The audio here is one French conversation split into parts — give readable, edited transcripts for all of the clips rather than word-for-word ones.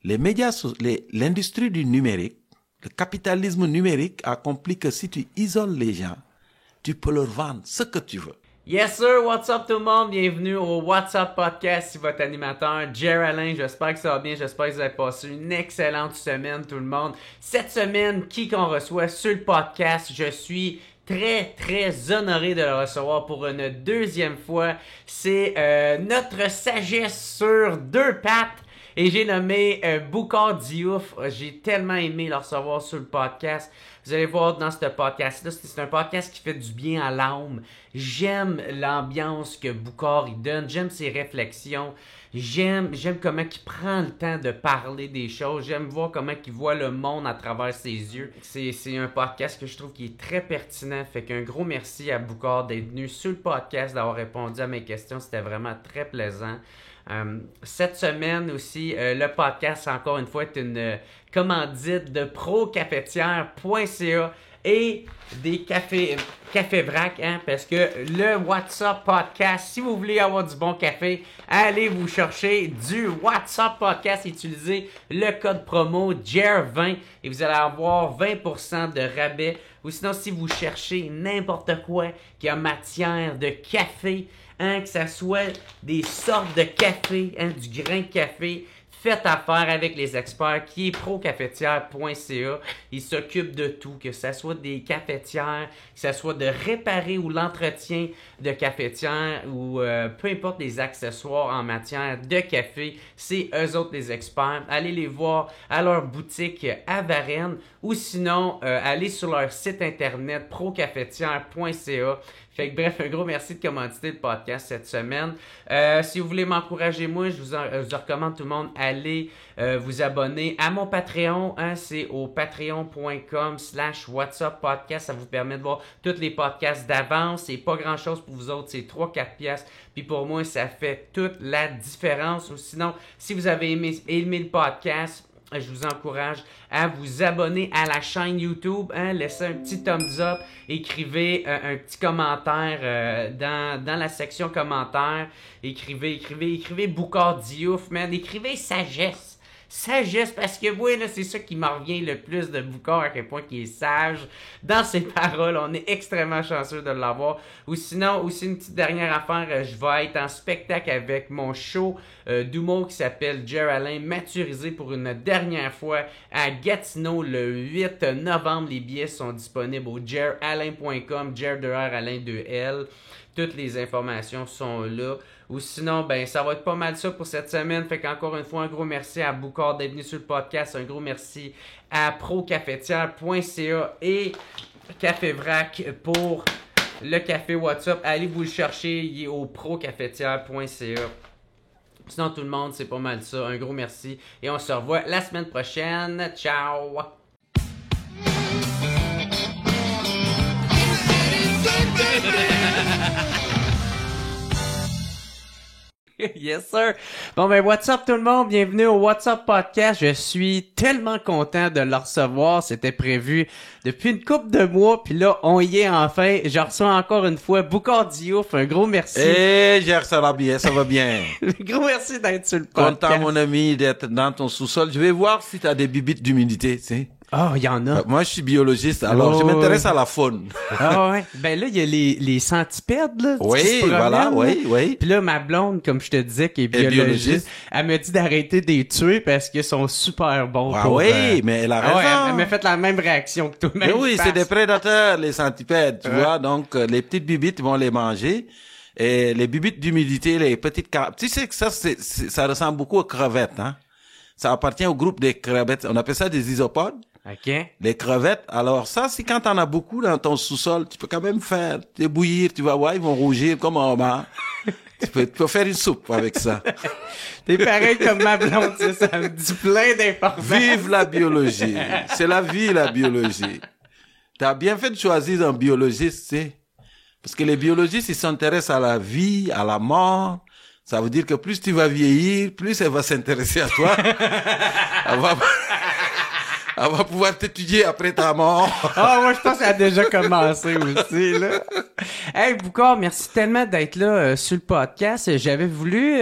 les médias, l'industrie du numérique, le capitalisme numérique a compris que si tu isoles les gens, tu peux leur vendre ce que tu veux. Yes sir, what's up tout le monde? Bienvenue au What's Up Podcast, c'est votre animateur Jer Alain. J'espère que ça va bien, j'espère que vous avez passé une excellente semaine tout le monde. Cette semaine, qui qu'on reçoit sur le podcast, je suis très honoré de le recevoir pour une deuxième fois. C'est notre sagesse sur deux pattes. Et j'ai nommé Boucar Diouf. J'ai tellement aimé le recevoir sur le podcast. Vous allez voir dans ce podcast-là, c'est un podcast qui fait du bien à l'âme. J'aime l'ambiance que Boucar il donne. J'aime ses réflexions. J'aime comment il prend le temps de parler des choses. J'aime voir comment il voit le monde à travers ses yeux. C'est un podcast que je trouve qui est très pertinent. Fait qu'un gros merci à Boucar d'être venu sur le podcast, d'avoir répondu à mes questions. C'était vraiment très plaisant. Cette semaine aussi, le podcast, encore une fois, est une commandite de procafetière.ca et des cafés vrac, parce que le WhatsApp Podcast, si vous voulez avoir du bon café, allez vous chercher du WhatsApp Podcast, utilisez le code promo JER20 et vous allez avoir 20% de rabais. Ou sinon, si vous cherchez n'importe quoi qui a matière de café, que ça soit des sortes de café, du grain de café, faites affaire avec les experts qui est procafetière.ca. Ils s'occupent de tout, que ce soit des cafetières, que ce soit de réparer ou l'entretien de cafetières ou peu importe les accessoires en matière de café, c'est eux autres les experts. Allez les voir à leur boutique à Varennes ou sinon allez sur leur site internet procafetière.ca. Fait que bref, un gros merci de commanditer le podcast cette semaine. Si vous voulez m'encourager, moi, je vous recommande tout le monde, allez vous abonner à mon Patreon. C'est au patreon.com/whatsuppodcast. Ça vous permet de voir tous les podcasts d'avance. C'est pas grand-chose pour vous autres, c'est 3-4 piastres. Puis pour moi, ça fait toute la différence. Ou sinon, si vous avez aimé le podcast, je vous encourage à vous abonner à la chaîne YouTube, laissez un petit thumbs up, écrivez un petit commentaire dans la section commentaires, écrivez Boucar Diouf, man, écrivez sagesse. Sagesse, parce que oui, là, c'est ça qui m'en revient le plus de Boucar, à quel point il est sage dans ses paroles. On est extrêmement chanceux de l'avoir. Ou sinon, aussi une petite dernière affaire, je vais être en spectacle avec mon show d'humour qui s'appelle Jer Alain Maturisé pour une dernière fois à Gatineau le 8 novembre. Les billets sont disponibles au jeralain.com, Jer 2R, Alain 2L. Toutes les informations sont là. Ou sinon, ben ça va être pas mal ça pour cette semaine. Fait qu'encore une fois, un gros merci à Boucar d'être venu sur le podcast. Un gros merci à procafetière.ca et Café Vrac pour le café WhatsApp. Allez vous le chercher, il est au procafetière.ca. Sinon, tout le monde, c'est pas mal ça. Un gros merci et on se revoit la semaine prochaine. Ciao! Yes sir. Bon ben what's up tout le monde, bienvenue au What's Up Podcast. Je suis tellement content de le recevoir, c'était prévu depuis une couple de mois, puis là on y est enfin. Je reçois encore une fois Boucar Diouf, un gros merci. Gère, ça va bien, ça va bien. Gros merci d'être sur le podcast. Content mon ami d'être dans ton sous-sol. Je vais voir si tu as des bibites d'humidité, tu sais. Ah, il y en a. Moi, je suis biologiste, alors je m'intéresse à la faune. Ah ouais. Ben là, il y a les centipèdes, là. Oui, voilà, oui. Puis là, ma blonde, comme je te disais, qui est biologiste, elle m'a dit d'arrêter de les tuer parce qu'ils sont super bons. Ah pour, oui, mais elle a raison. Ouais, elle m'a fait la même réaction que toi. Mais oui, c'est des prédateurs, les centipèdes, tu vois. Donc, les petites bibites vont les manger. Et les bibites d'humidité, les petites tu sais que ça ressemble beaucoup aux crevettes, hein. Ça appartient au groupe des crevettes. On appelle ça des isopodes. OK. Les crevettes. Alors ça, c'est quand t'en as beaucoup dans ton sous-sol, tu peux quand même faire bouillir, tu vas voir, ils vont rougir comme un homard. tu peux faire une soupe avec ça. T'es pareil comme ma blonde, ça me dit plein d'informations. Vive la biologie. C'est la vie, la biologie. T'as bien fait de choisir un biologiste, tu sais. Parce que les biologistes, ils s'intéressent à la vie, à la mort. Ça veut dire que plus tu vas vieillir, plus elle va s'intéresser à toi. Elle va pouvoir t'étudier après ta mort. Ah, moi, je pense que ça a déjà commencé aussi, là. Hey, Boucard, merci tellement d'être là sur le podcast. J'avais voulu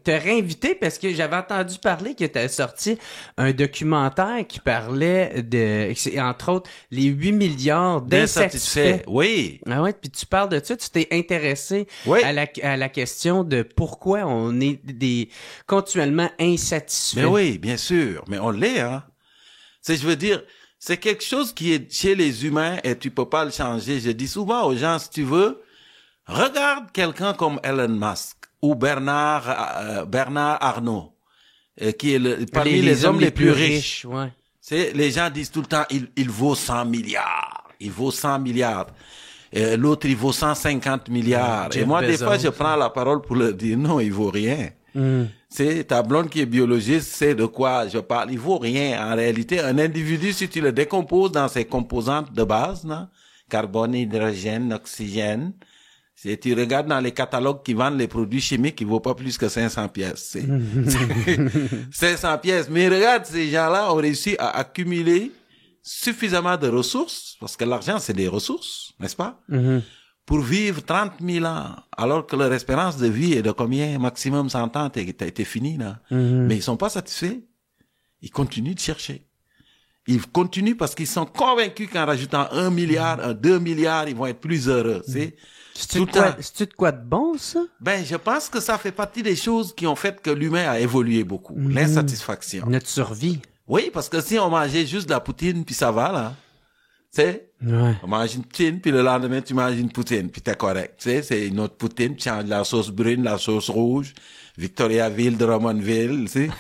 te réinviter parce que j'avais entendu parler que tu avais sorti un documentaire qui parlait de, entre autres, les 8 milliards d'insatisfaits. Oui. Ah ouais, puis tu parles de ça, tu t'es intéressé Oui. à la question de pourquoi on est continuellement insatisfaits. Mais oui, bien sûr. Mais on l'est, hein. Je veux dire, c'est quelque chose qui est chez les humains et tu peux pas le changer. Je dis souvent aux gens, si tu veux, regarde quelqu'un comme Elon Musk ou Bernard Arnault, qui est parmi les hommes les plus riches. Ouais. Les gens disent tout le temps, il vaut 100 milliards. Il vaut 100 milliards. L'autre, il vaut 150 milliards. Jeff Et moi, Bezos, des fois, je prends la parole pour leur dire, non, il vaut rien. C'est ta blonde qui est biologiste, c'est de quoi je parle. Il vaut rien. En réalité, un individu, si tu le décomposes dans ses composantes de base, là, carbone, hydrogène, oxygène, si tu regardes dans les catalogues qui vendent les produits chimiques, il vaut pas plus que 500 pièces. 500 pièces. Mais regarde, ces gens-là ont réussi à accumuler suffisamment de ressources, parce que l'argent, c'est des ressources, n'est-ce pas? Pour vivre 30 000 ans, alors que leur espérance de vie est de combien? Maximum 100 ans, t'as été fini, là. Mais ils sont pas satisfaits. Ils continuent de chercher. Ils continuent parce qu'ils sont convaincus qu'en rajoutant 1 milliard, 2 milliards, ils vont être plus heureux, C'est-tu de quoi de bon, ça? Ben, je pense que ça fait partie des choses qui ont fait que l'humain a évolué beaucoup. L'insatisfaction. Notre survie. Oui, parce que si on mangeait juste de la poutine, puis ça va, là. Tu sais? Ouais. On mange une poutine, puis le lendemain, tu manges une poutine, puis t'es correct. Tu sais, c'est une autre poutine, tu changes la sauce brune, la sauce rouge, Victoriaville, Drummondville, tu sais. Tu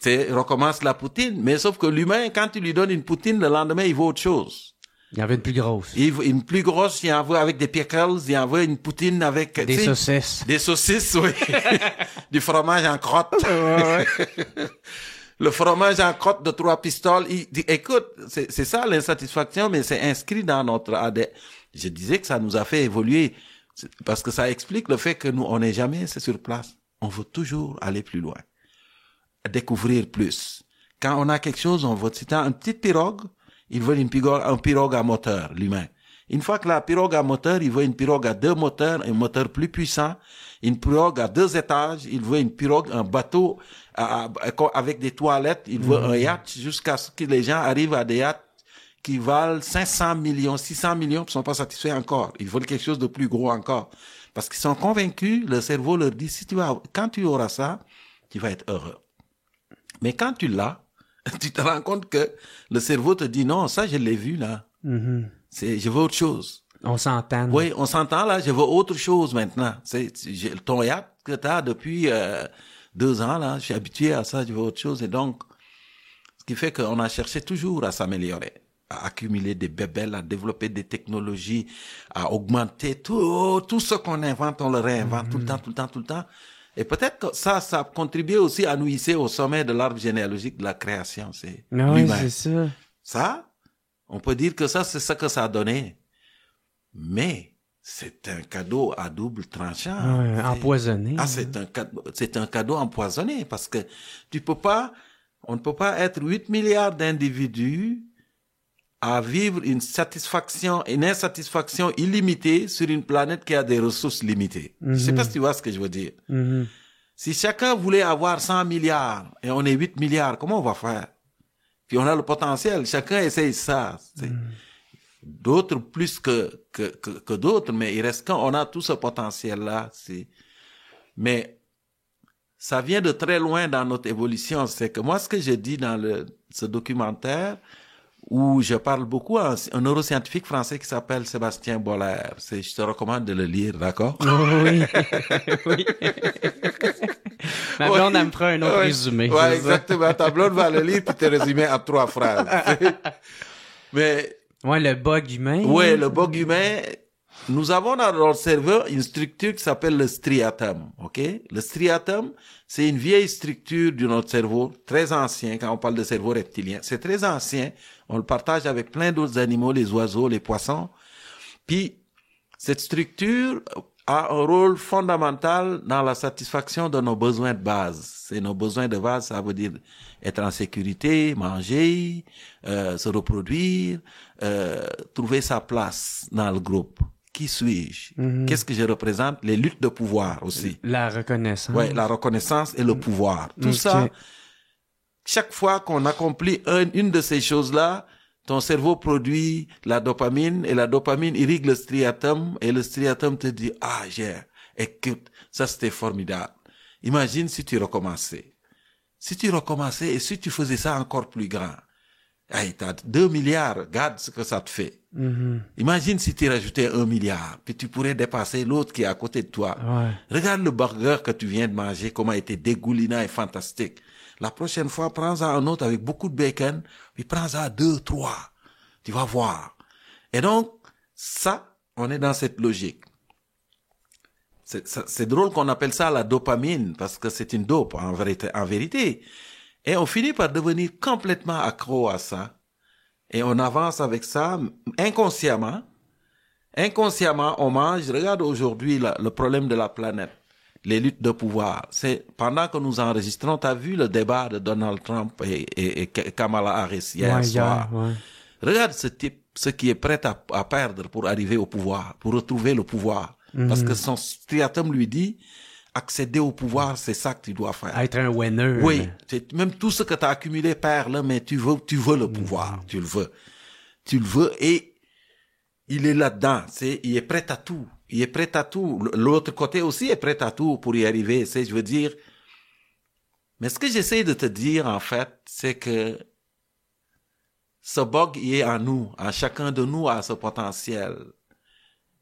sais, recommence la poutine. Mais sauf que l'humain, quand tu lui donnes une poutine, le lendemain, il veut autre chose. Il y en avait une plus grosse. Une plus grosse, il en veut avec des pickles, il en veut une poutine avec... Des saucisses. Des saucisses, oui. Du fromage en crotte. Ouais. Le fromage en crotte de 3 pistoles. Écoute, c'est ça l'insatisfaction, mais c'est inscrit dans notre ADN. Je disais que ça nous a fait évoluer, parce que ça explique le fait que nous, on n'est jamais sur place. On veut toujours aller plus loin, découvrir plus. Quand on a quelque chose, on veut, c'est une petite pirogue, il veut un pirogue à moteur, l'humain. Une fois que la pirogue à moteur, il veut une pirogue à 2 moteurs, un moteur plus puissant, une pirogue à 2 étages, il veut une pirogue, un bateau avec des toilettes, il veut un yacht jusqu'à ce que les gens arrivent à des yachts qui valent 500 millions, 600 millions, ils sont pas satisfaits encore. Ils veulent quelque chose de plus gros encore. Parce qu'ils sont convaincus, le cerveau leur dit, quand tu auras ça, tu vas être heureux. Mais quand tu l'as, tu te rends compte que le cerveau te dit, non, ça, je l'ai vu, là. Je veux autre chose. On s'entend. Oui, on s'entend, là, je veux autre chose maintenant. Ton yacht que t'as depuis 2 ans, là, je suis habitué à ça, je veux autre chose. Et donc, ce qui fait qu'on a cherché toujours à s'améliorer, à accumuler des bébelles, à développer des technologies, à augmenter tout ce qu'on invente, on le réinvente tout le temps. Et peut-être que ça a contribué aussi à nous hisser au sommet de l'arbre généalogique de la création, c'est l'humain. C'est ça. Ça, on peut dire que ça, c'est ça que ça a donné. Mais c'est un cadeau à double tranchant. Ouais, empoisonné. C'est un cadeau empoisonné parce que on ne peut pas être 8 milliards d'individus à vivre une insatisfaction illimitée sur une planète qui a des ressources limitées. Je sais pas si tu vois ce que je veux dire. Si chacun voulait avoir 100 milliards et on est 8 milliards, comment on va faire? Puis on a le potentiel, chacun essaye ça. D'autres plus que d'autres, mais il reste qu'on a tout ce potentiel-là. Mais ça vient de très loin dans notre évolution. C'est que moi, ce que je dis dans ce documentaire, où je parle beaucoup à un neuroscientifique français qui s'appelle Sébastien Boller. Je te recommande de le lire, d'accord? Oui. Oui. Ma blonde, elle me fera un autre résumé. Oui, exactement. Ta blonde va le lire puis te résumer en 3 phrases. Mais... Ouais, le bug humain. Oui, le bug humain. Nous avons dans notre cerveau une structure qui s'appelle le striatum, ok? Le striatum, c'est une vieille structure de notre cerveau, très ancien, quand on parle de cerveau reptilien. C'est très ancien. On le partage avec plein d'autres animaux, les oiseaux, les poissons. Puis, cette structure a un rôle fondamental dans la satisfaction de nos besoins de base. C'est nos besoins de base, ça veut dire être en sécurité, manger, se reproduire, trouver sa place dans le groupe. Qui suis-je? Qu'est-ce que je représente? Les luttes de pouvoir aussi. La reconnaissance. Ouais, la reconnaissance et le pouvoir. Tout ça, chaque fois qu'on accomplit une de ces choses-là, ton cerveau produit la dopamine et la dopamine irrigue le striatum et le striatum te dit, écoute, ça c'était formidable. Imagine si tu recommençais. Si tu recommençais et si tu faisais ça encore plus grand. Hey, t'as 2 milliards, regarde ce que ça te fait. Imagine si tu rajoutais 1 milliard, puis tu pourrais dépasser l'autre qui est à côté de toi. Ouais. Regarde le burger que tu viens de manger, comment il était dégoulinant et fantastique. La prochaine fois, prends-en un autre avec beaucoup de bacon, puis prends-en 2, 3. Tu vas voir. Et donc, ça, on est dans cette logique. C'est drôle qu'on appelle ça la dopamine, parce que c'est une dope, en vérité. Et on finit par devenir complètement accro à ça. Et on avance avec ça inconsciemment. Inconsciemment, on mange. Regarde aujourd'hui le problème de la planète. Les luttes de pouvoir. C'est pendant que nous enregistrons, t'as vu le débat de Donald Trump et Kamala Harris hier soir. Ouais. Regarde ce type, ce qui est prêt à perdre pour arriver au pouvoir, pour retrouver le pouvoir. Parce que son striatum lui dit, accéder au pouvoir, c'est ça que tu dois faire. Être un winner. Oui, même tout ce que tu as accumulé, perds-le, mais tu veux le pouvoir, tu le veux et il est là-dedans, il est prêt à tout. Il est prêt à tout. L'autre côté aussi est prêt à tout pour y arriver, je veux dire. Mais ce que j'essaie de te dire, en fait, c'est que ce bug, il est en nous, en chacun de nous a ce potentiel.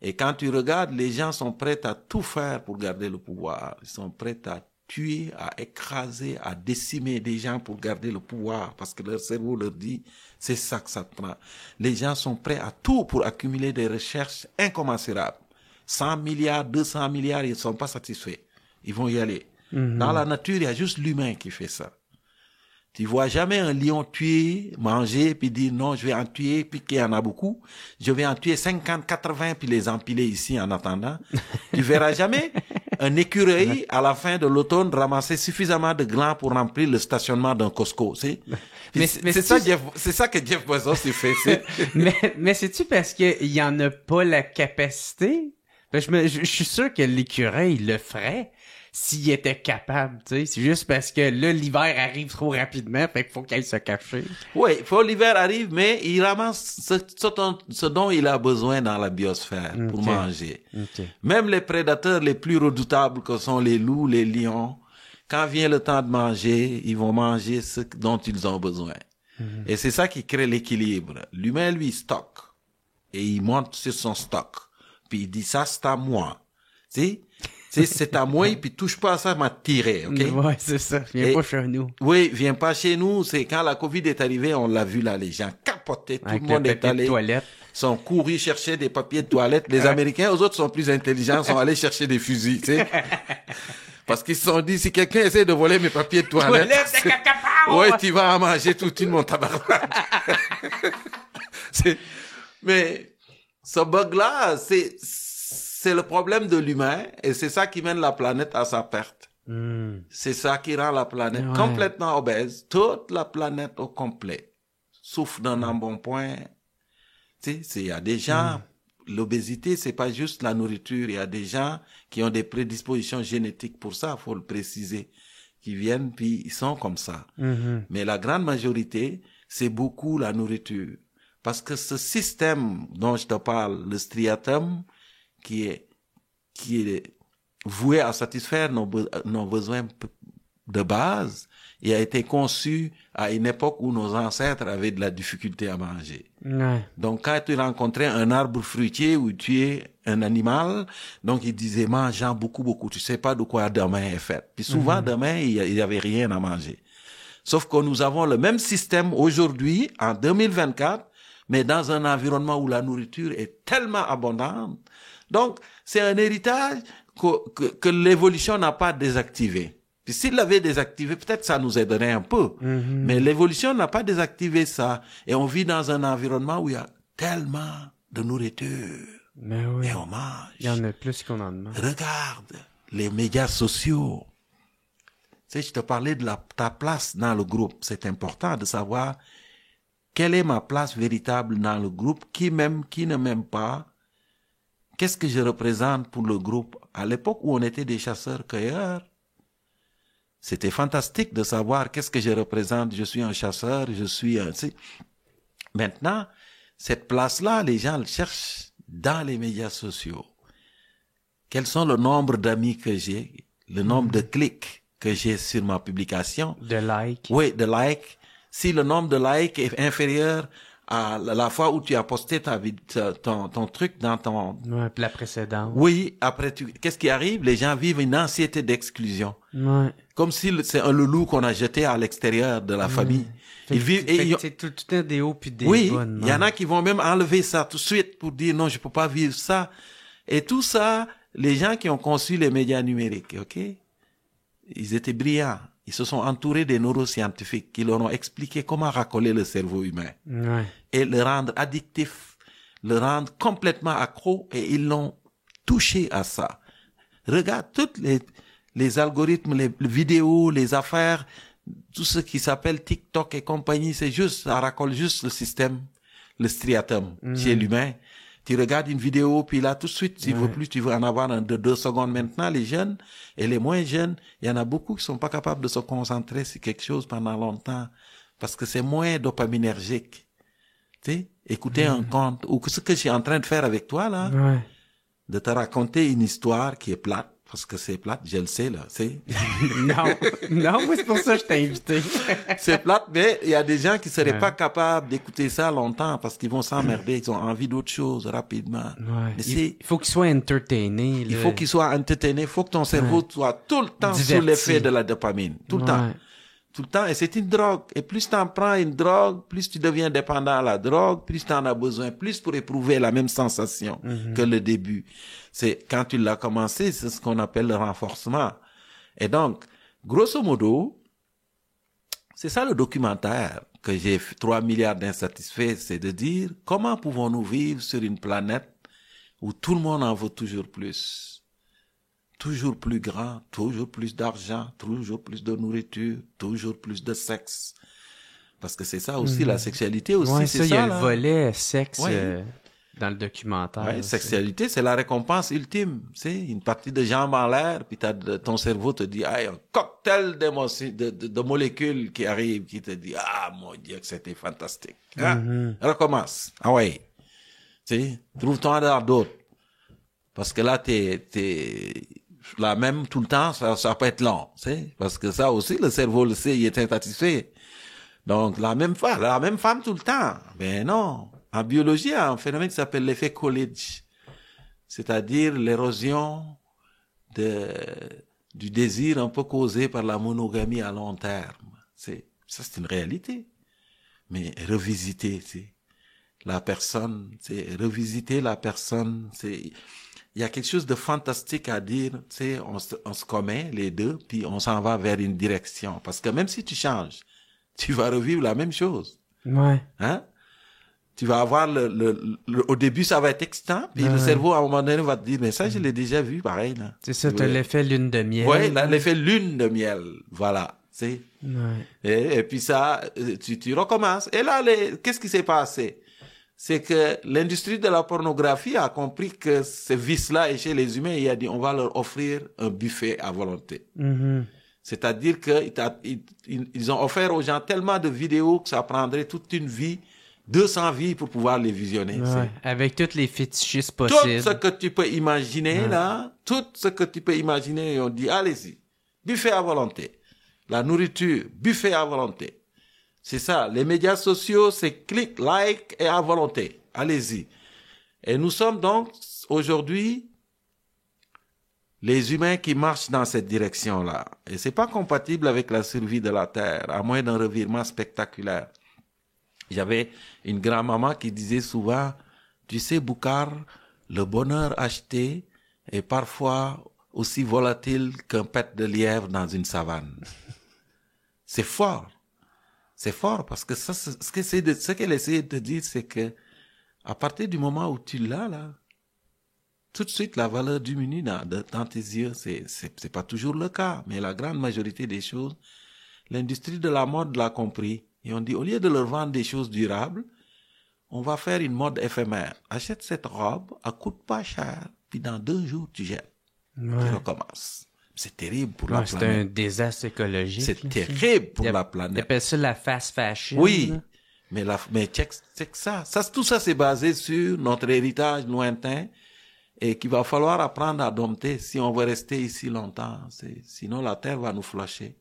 Et quand tu regardes, les gens sont prêts à tout faire pour garder le pouvoir. Ils sont prêts à tuer, à écraser, à décimer des gens pour garder le pouvoir, parce que leur cerveau leur dit, c'est ça que ça te prend. Les gens sont prêts à tout pour accumuler des recherches incommensurables. 100 milliards, 200 milliards, ils ne sont pas satisfaits. Ils vont y aller. Dans la nature, il y a juste l'humain qui fait ça. Tu vois jamais un lion tuer, manger, puis dire non, je vais en tuer, puis qu'il y en a beaucoup. Je vais en tuer 50, 80, puis les empiler ici en attendant. Tu verras jamais un écureuil, à la fin de l'automne, ramasser suffisamment de glands pour remplir le stationnement d'un Costco, c'est ça que Jeff Bezos fait. mais c'est-tu parce qu'il y en a pas la capacité? Je suis sûr que l'écureuil le ferait s'il était capable, tu sais. C'est juste parce que là, l'hiver arrive trop rapidement, fait qu'il faut qu'il aille se cacher. Oui, l'hiver arrive, mais il ramasse ce dont il a besoin dans la biosphère pour manger. Même les prédateurs les plus redoutables que sont les loups, les lions, quand vient le temps de manger, ils vont manger ce dont ils ont besoin. Et c'est ça qui crée l'équilibre. L'humain, lui, stocke. Et il monte sur son stock. Puis il dit, ça, c'est à moi. Tu sais, c'est à moi, puis touche pas à ça, m'a tiré, ok? Ouais, c'est ça. Viens pas chez nous. Oui, viens pas chez nous. C'est quand la COVID est arrivée, on l'a vu là, les gens capotaient, tout le monde est allé. Sont courus chercher des papiers de toilette. Les Américains, eux autres sont plus intelligents, sont allés chercher des fusils, tu sais. Parce qu'ils se sont dit, si quelqu'un essaie de voler mes papiers de toilette, ouais, tu vas en manger toute une mon tabarnak. Mais ce bug-là, c'est le problème de l'humain et c'est ça qui mène la planète à sa perte. C'est ça qui rend la planète complètement obèse. Toute la planète au complet souffre d'un embonpoint. Tu sais, il y a des gens, l'obésité, c'est pas juste la nourriture. Il y a des gens qui ont des prédispositions génétiques pour ça, faut le préciser, qui viennent puis ils sont comme ça. Mais la grande majorité, c'est beaucoup la nourriture. Parce que ce système dont je te parle, le striatum, qui est voué à satisfaire nos besoins de base, il a été conçu à une époque où nos ancêtres avaient de la difficulté à manger. Donc, quand tu rencontrais un arbre fruitier ou tu es un animal, donc il disait, mangeant beaucoup, tu sais pas de quoi demain est fait. Puis souvent, demain, il y avait rien à manger. Sauf que nous avons le même système aujourd'hui, en 2024, mais dans un environnement où la nourriture est tellement abondante. Donc, c'est un héritage que l'évolution n'a pas désactivé. Puis s'il l'avait désactivé, peut-être ça nous aiderait un peu. Mais l'évolution n'a pas désactivé ça. Et on vit dans un environnement où il y a tellement de nourriture. Mais oui. et on mange. Il y en a plus qu'on en demande. Regarde les médias sociaux. Tu sais, je te parlais de ta place dans le groupe. C'est important de savoir quelle est ma place véritable dans le groupe, qui m'aime, qui ne m'aime pas. Qu'est-ce que je représente pour le groupe? À l'époque où on était des chasseurs-cueilleurs, c'était fantastique de savoir qu'est-ce que je représente. Je suis un chasseur, je suis un... Maintenant, cette place-là, les gens le cherchent dans les médias sociaux. Quels sont le nombre d'amis que j'ai, le nombre de clics que j'ai sur ma publication? De likes. Oui, de likes. Si le nombre de likes est inférieur à la fois où tu as posté ton truc dans ton... Ouais, puis la précédente. Oui, après, qu'est-ce qui arrive? Les gens vivent une anxiété d'exclusion. Ouais. Comme si c'est un loulou qu'on a jeté à l'extérieur de la famille. Ils vivent... C'est tout un des hauts puis des oui, bas. il y en a qui vont même enlever ça tout de suite pour dire non, je peux pas vivre ça. Et tout ça, les gens qui ont conçu les médias numériques, ok? Ils étaient brillants. Ils se sont entourés des neuroscientifiques qui leur ont expliqué comment racoler le cerveau humain. Ouais. Et le rendre addictif, le rendre complètement accro, et ils l'ont touché à ça. Regarde toutes les algorithmes, les vidéos, les affaires, tout ce qui s'appelle TikTok et compagnie, c'est juste, ça racole juste le système, le striatum chez l'humain. Tu regardes une vidéo, puis là, tout de suite, tu veux plus, tu veux en avoir un de 2 secondes. Maintenant, les jeunes et les moins jeunes, il y en a beaucoup qui sont pas capables de se concentrer sur quelque chose pendant longtemps, parce que c'est moins dopaminergique. Tu sais, écouter un conte, ou ce que je suis en train de faire avec toi, là, de te raconter une histoire qui est plate, parce que c'est plate, je le sais, là, c'est. non, moi, c'est pour ça que je t'ai invité. C'est plate, mais il y a des gens qui seraient pas capables d'écouter ça longtemps parce qu'ils vont s'emmerder, ils ont envie d'autre chose rapidement. Ouais. Mais Il faut qu'ils soient entertainés. Il faut qu'ils soient entertainés, il faut que ton cerveau soit tout le temps sous l'effet de la dopamine, tout le temps. Tout le temps, et c'est une drogue. Et plus tu en prends une drogue, plus tu deviens dépendant à la drogue, plus tu en as besoin, plus pour éprouver la même sensation que le début. C'est quand tu l'as commencé, c'est ce qu'on appelle le renforcement. Et donc, grosso modo, c'est ça le documentaire que j'ai 3 milliards d'insatisfaits, c'est de dire comment pouvons-nous vivre sur une planète où tout le monde en veut toujours plus. Toujours plus grand, toujours plus d'argent, toujours plus de nourriture, toujours plus de sexe. Parce que c'est ça aussi, la sexualité aussi, ouais, c'est ça. Il y a là. le volet sexe Ouais. dans le documentaire. Ouais, sexualité, c'est la récompense ultime. C'est une partie de jambes en l'air, puis ton cerveau te dit, hey, un cocktail d'émotions, de molécules qui arrivent, qui te dit, ah, mon Dieu, que c'était fantastique. Hein? Recommence. Ah ouais. Tu sais, trouve-toi dans d'autres. Parce que là, t'es la même tout le temps, ça peut être long, tu sais, parce que ça aussi, le cerveau le sait, il est insatisfait. Donc, la même femme tout le temps. Ben non. En biologie, il y a un phénomène qui s'appelle l'effet Coolidge. C'est-à-dire l'érosion du désir un peu causé par la monogamie à long terme. C'est une réalité. Mais revisiter, tu sais, la personne, revisiter la personne, il y a quelque chose de fantastique à dire, tu sais, on se commet les deux, puis on s'en va vers une direction. Parce que même si tu changes, tu vas revivre la même chose. Ouais. Hein? Tu vas avoir au début, ça va être excitant, puis le cerveau, à un moment donné, va te dire, mais ça, je l'ai déjà vu, pareil, là. C'est ça, t'as l'effet lune de miel. Ouais, l'effet lune de miel. Voilà. Tu sais. Ouais. Et puis ça, tu recommences. Et là, qu'est-ce qui s'est passé? C'est que l'industrie de la pornographie a compris que ce vice-là est chez les humains et il a dit, on va leur offrir un buffet à volonté. C'est-à-dire que ils ont offert aux gens tellement de vidéos que ça prendrait toute une vie, 200 vies pour pouvoir les visionner. Ouais. Avec toutes les fétichistes possibles. Tout ce que tu peux imaginer, là, tout ce que tu peux imaginer, et on dit, allez-y, buffet à volonté. La nourriture, buffet à volonté. C'est ça, les médias sociaux, c'est clic, like et à volonté. Allez-y. Et nous sommes donc aujourd'hui les humains qui marchent dans cette direction-là. Et c'est pas compatible avec la survie de la Terre, à moins d'un revirement spectaculaire. J'avais une grand-maman qui disait souvent, tu sais, Boucar, le bonheur acheté est parfois aussi volatile qu'un pet de lièvre dans une savane. C'est fort. C'est fort parce que ça, ce qu'elle essaie de te dire, c'est que à partir du moment où tu l'as là, tout de suite, la valeur diminue dans tes yeux. C'est pas toujours le cas, mais la grande majorité des choses, l'industrie de la mode l'a compris. Et on dit, au lieu de leur vendre des choses durables, on va faire une mode éphémère. Achète cette robe, elle coûte pas cher, puis dans 2 jours, tu jettes. Tu recommences. C'est terrible pour la planète. C'est un désastre écologique. C'est terrible pour la planète. Ils appellent ça la fast fashion. Oui, là. mais check ça. Tout ça, c'est basé sur notre héritage lointain et qu'il va falloir apprendre à dompter si on veut rester ici longtemps. Sinon, la Terre va nous flusher.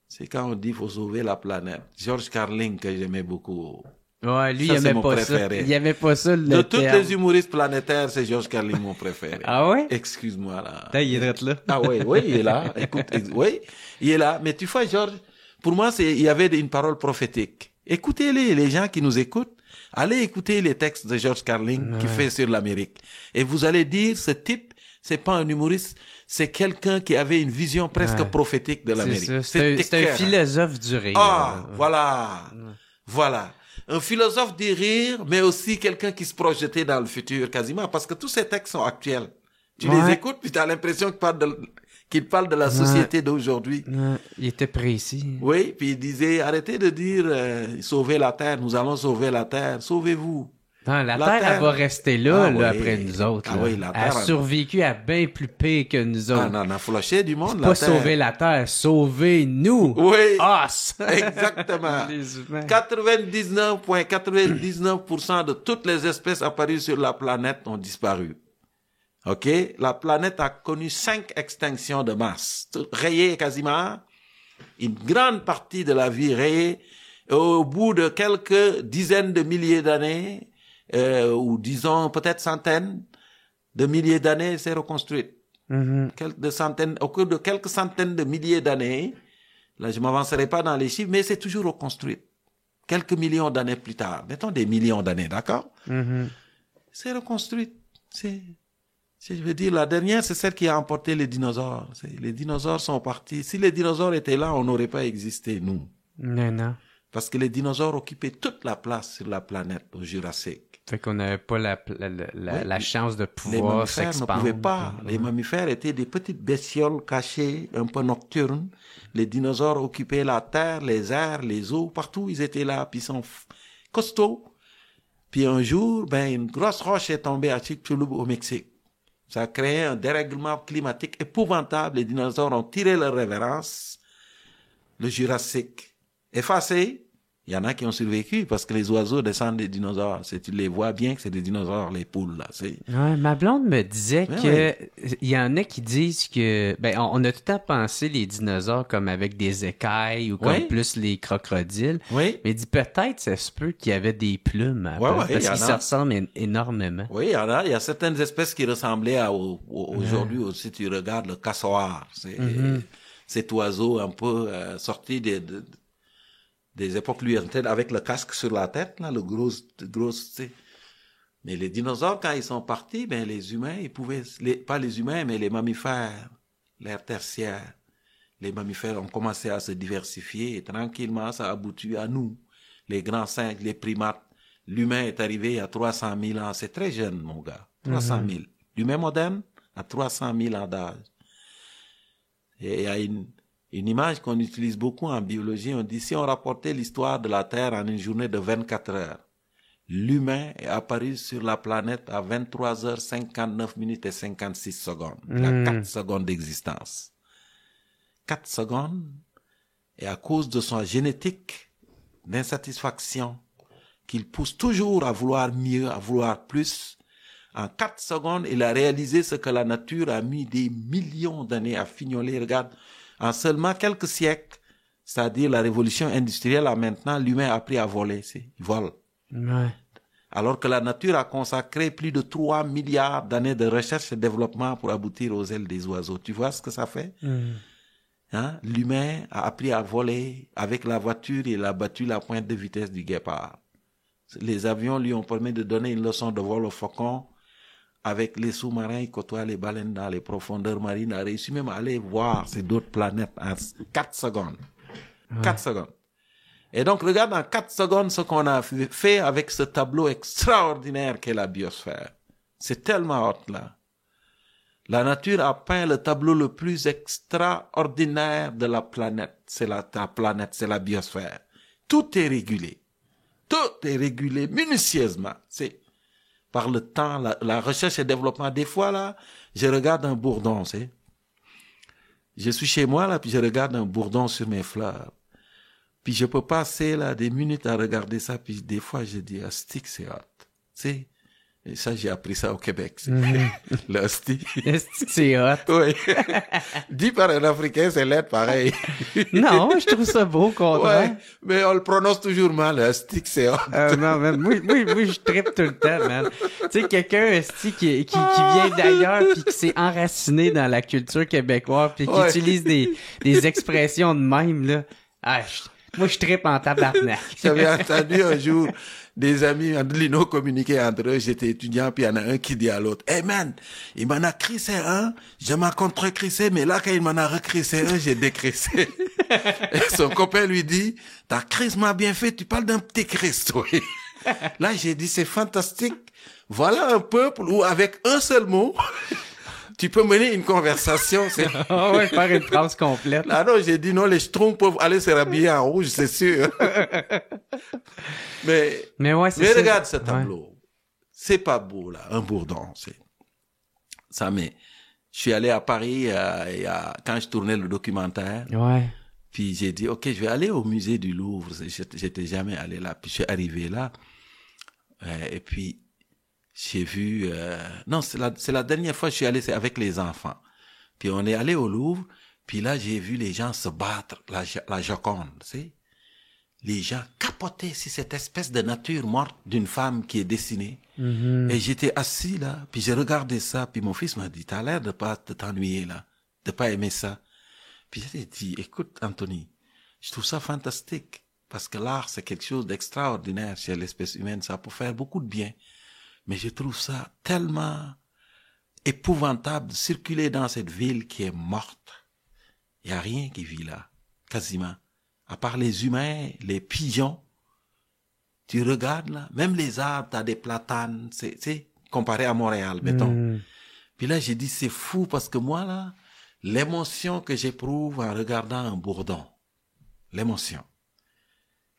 C'est quand on dit qu'il faut sauver la planète. George Carlin, que j'aimais beaucoup. Ouais, lui, Ça, il c'est aimait mon pas préféré. ça. Il aimait pas ça, le De tous terme. les humoristes planétaires, c'est George Carlin mon préféré. Ah ouais? Excuse-moi, là. Putain, il est drette là. Ah oui, il est là. Écoute, oui, il est là. Mais tu vois, George, pour moi, il y avait une parole prophétique. Écoutez-les, les gens qui nous écoutent. Allez écouter les textes de George Carlin qui fait sur l'Amérique. Et vous allez dire, ce type, c'est pas un humoriste, c'est quelqu'un qui avait une vision presque prophétique de l'Amérique. C'est un philosophe du rire. Ah, voilà. Un philosophe du rire, mais aussi quelqu'un qui se projetait dans le futur quasiment, parce que tous ces textes sont actuels. Tu les écoutes, puis tu as l'impression qu'il parle de la société d'aujourd'hui. Il était précis. Oui, puis il disait, arrêtez de dire sauvez la Terre, nous allons sauver la Terre, sauvez-vous. Non, la Terre, elle va rester là, après nous autres. Ah là. oui, la Terre, elle a survécu à bien plus pire que nous autres. On a flushé du monde, la la Terre. Terre. Pas sauver la Terre, sauver nous. Oui. Us. Exactement. Les humains. 99,99% de toutes les espèces apparues sur la planète ont disparu. OK? La planète a connu 5 extinctions de masse. Rayées quasiment. Une grande partie de la vie rayée. Au bout de quelques dizaines de milliers d'années, ou disons peut-être centaines de milliers d'années, c'est reconstruite. Au cours de quelques centaines de milliers d'années, là je m'avancerai pas dans les chiffres, mais c'est toujours reconstruite. Quelques millions d'années plus tard, mettons des millions d'années, d'accord? C'est reconstruite. Je veux dire, la dernière, c'est celle qui a emporté les dinosaures. Les dinosaures sont partis. Si les dinosaures étaient là, on n'aurait pas existé, nous. Non. Parce que les dinosaures occupaient toute la place sur la planète au Jurassique. Fait qu'on n'avait pas la chance de pouvoir s'expandre. Les mammifères ne pouvaient pas. Les mammifères étaient des petites bestioles cachées, un peu nocturnes. Les dinosaures occupaient la terre, les airs, les eaux, partout ils étaient là, puis ils sont costauds. Puis un jour, une grosse roche est tombée à Chicxulub au Mexique. Ça a créé un dérèglement climatique épouvantable. Les dinosaures ont tiré leur révérence. Le Jurassique effacé. Il y en a qui ont survécu parce que les oiseaux descendent des dinosaures. Tu les vois bien que c'est des dinosaures, les poules, là. Ouais, ma blonde me disait il y en a qui disent que, on a tout à penser les dinosaures comme avec des écailles ou comme plus les crocodiles. Oui. Mais il dit peut-être, ça se peut qu'il y avait des plumes. Parce qu'ils se ressemblent énormément. Oui, il y en a. Il y a certaines espèces qui ressemblaient aujourd'hui aussi, tu regardes le cassoir. Cet oiseau un peu sorti des époques lointaines avec le casque sur la tête, là, le gros, Mais les dinosaures, quand ils sont partis, les humains, ils pouvaient, pas les humains, mais les mammifères, l'ère tertiaire, les mammifères ont commencé à se diversifier et tranquillement, ça a abouti à nous, les grands singes, les primates. L'humain est arrivé il y a 300 000 ans, c'est très jeune, mon gars, 300 000. L'humain moderne a 300 000 ans d'âge. Et il y a une image qu'on utilise beaucoup en biologie, on dit si on rapportait l'histoire de la Terre en une journée de 24 heures, l'humain est apparu sur la planète à 23h59 et 56 secondes. Il a 4 secondes d'existence. 4 secondes, et à cause de son génétique d'insatisfaction, qu'il pousse toujours à vouloir mieux, à vouloir plus, en 4 secondes, il a réalisé ce que la nature a mis des millions d'années à fignoler. Regarde, en seulement quelques siècles, c'est-à-dire la révolution industrielle, maintenant, l'humain a appris à voler. Il vole. Ouais. Alors que la nature a consacré plus de 3 milliards d'années de recherche et développement pour aboutir aux ailes des oiseaux. Tu vois ce que ça fait? L'humain a appris à voler avec la voiture et il a battu la pointe de vitesse du guépard. Les avions lui ont permis de donner une leçon de vol au faucon. Avec les sous-marins, il côtoie les baleines dans les profondeurs marines. Il a réussi même à aller voir ces d'autres planètes en 4 secondes. 4 secondes. Et donc, regarde en 4 secondes ce qu'on a fait avec ce tableau extraordinaire qu'est la biosphère. C'est tellement hot, là. La nature a peint le tableau le plus extraordinaire de la planète. C'est la planète, c'est la biosphère. Tout est régulé. Tout est régulé minutieusement. C'est par le temps, la recherche et développement. Des fois, là, je regarde un bourdon, c'est. Je suis chez moi, là, puis je regarde un bourdon sur mes fleurs. Puis je peux passer, là, des minutes à regarder ça, puis des fois, je dis, stick, c'est hot. Tu sais. Et ça, j'ai appris ça au Québec. Le hostie. C'est hot. Oui. Dit par un Africain, c'est lettre pareil. Non, je trouve ça beau, au contraire. Ouais, mais on le prononce toujours mal. Le hostie, c'est hot. Non, mais moi, je trippe tout le temps, man. Tu sais, quelqu'un, hostie, qui vient d'ailleurs puis qui s'est enraciné dans la culture québécoise puis qui utilise des expressions de même, là. Ah, moi, je trippe en tabarnak. J'avais entendu un jour des amis Lino communiquer entre eux, j'étais étudiant, puis il y en a un qui dit à l'autre, hey man, il m'en a crissé un, je m'en contre-crissé, mais là, quand il m'en a recrissé un, j'ai décrissé. Et son copain lui dit, ta crise m'a bien fait, tu parles d'un petit Christ, oui. Là, j'ai dit, c'est fantastique. Voilà un peuple où, avec un seul mot, tu peux mener une conversation. Oh ouais, faire une phrase complète. Ah non, j'ai dit non, les Schtroumpfs peuvent aller se rhabiller en rouge, c'est sûr. mais ouais, c'est ça. Regarde ce tableau. Ouais. C'est pas beau, là, un bourdon. Ça, mais je suis allé à Paris quand je tournais le documentaire. Ouais. Puis j'ai dit, OK, je vais aller au musée du Louvre. J'étais jamais allé là. Puis je suis arrivé là. Et puis, j'ai vu... non, c'est la dernière fois que je suis allé, c'est avec les enfants. Puis on est allé au Louvre, puis là, j'ai vu les gens se battre, la Joconde, tu sais. Les gens capotaient sur cette espèce de nature morte d'une femme qui est dessinée. Mm-hmm. Et j'étais assis là, puis j'ai regardé ça, puis mon fils m'a dit, t'as l'air de pas t'ennuyer là, de pas aimer ça. Puis j'ai dit, écoute, Anthony, je trouve ça fantastique, parce que l'art, c'est quelque chose d'extraordinaire chez l'espèce humaine, ça peut faire beaucoup de bien. Mais je trouve ça tellement épouvantable de circuler dans cette ville qui est morte. Il n'y a rien qui vit là, quasiment. À part les humains, les pigeons. Tu regardes là, même les arbres, t'as des platanes, c'est comparé à Montréal, mettons. Puis là, j'ai dit, c'est fou parce que moi là, l'émotion que j'éprouve en regardant un bourdon, l'émotion.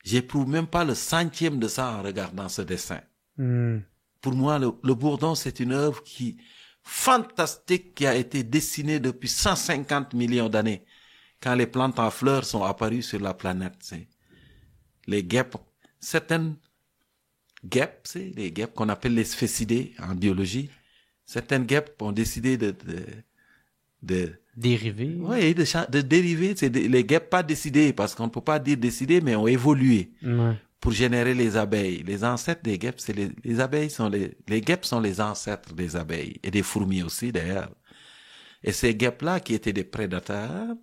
J'éprouve même pas le centième de ça en regardant ce dessin. Pour moi, le bourdon, c'est une œuvre fantastique qui a été dessinée depuis 150 millions d'années, quand les plantes en fleurs sont apparues sur la planète. Les guêpes, certaines guêpes, les guêpes qu'on appelle les sphécidés en biologie, certaines guêpes ont décidé de dériver. Oui, de dériver. Les guêpes pas décidées, parce qu'on ne peut pas dire décidées, mais ont évolué. Ouais. Pour générer les abeilles. Les ancêtres des guêpes, c'est les abeilles sont les guêpes sont les ancêtres des abeilles et des fourmis aussi d'ailleurs. Et ces guêpes-là qui étaient des prédateurs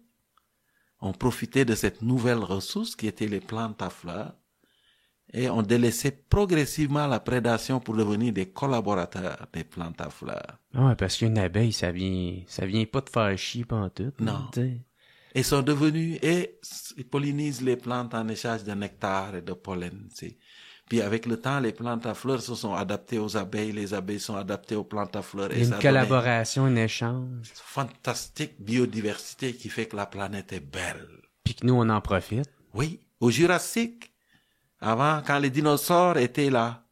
ont profité de cette nouvelle ressource qui était les plantes à fleurs et ont délaissé progressivement la prédation pour devenir des collaborateurs des plantes à fleurs. Ouais, parce qu'une abeille, ça vient pas te faire chier pantoute. Non. Et sont devenus, et ils pollinisent les plantes en échange de nectar et de pollen, tu sais. Puis avec le temps, les plantes à fleurs se sont adaptées aux abeilles, les abeilles sont adaptées aux plantes à fleurs. Et une collaboration, un échange. Fantastique biodiversité qui fait que la planète est belle. Puis que nous, on en profite. Oui. Au Jurassique, avant, quand les dinosaures étaient là,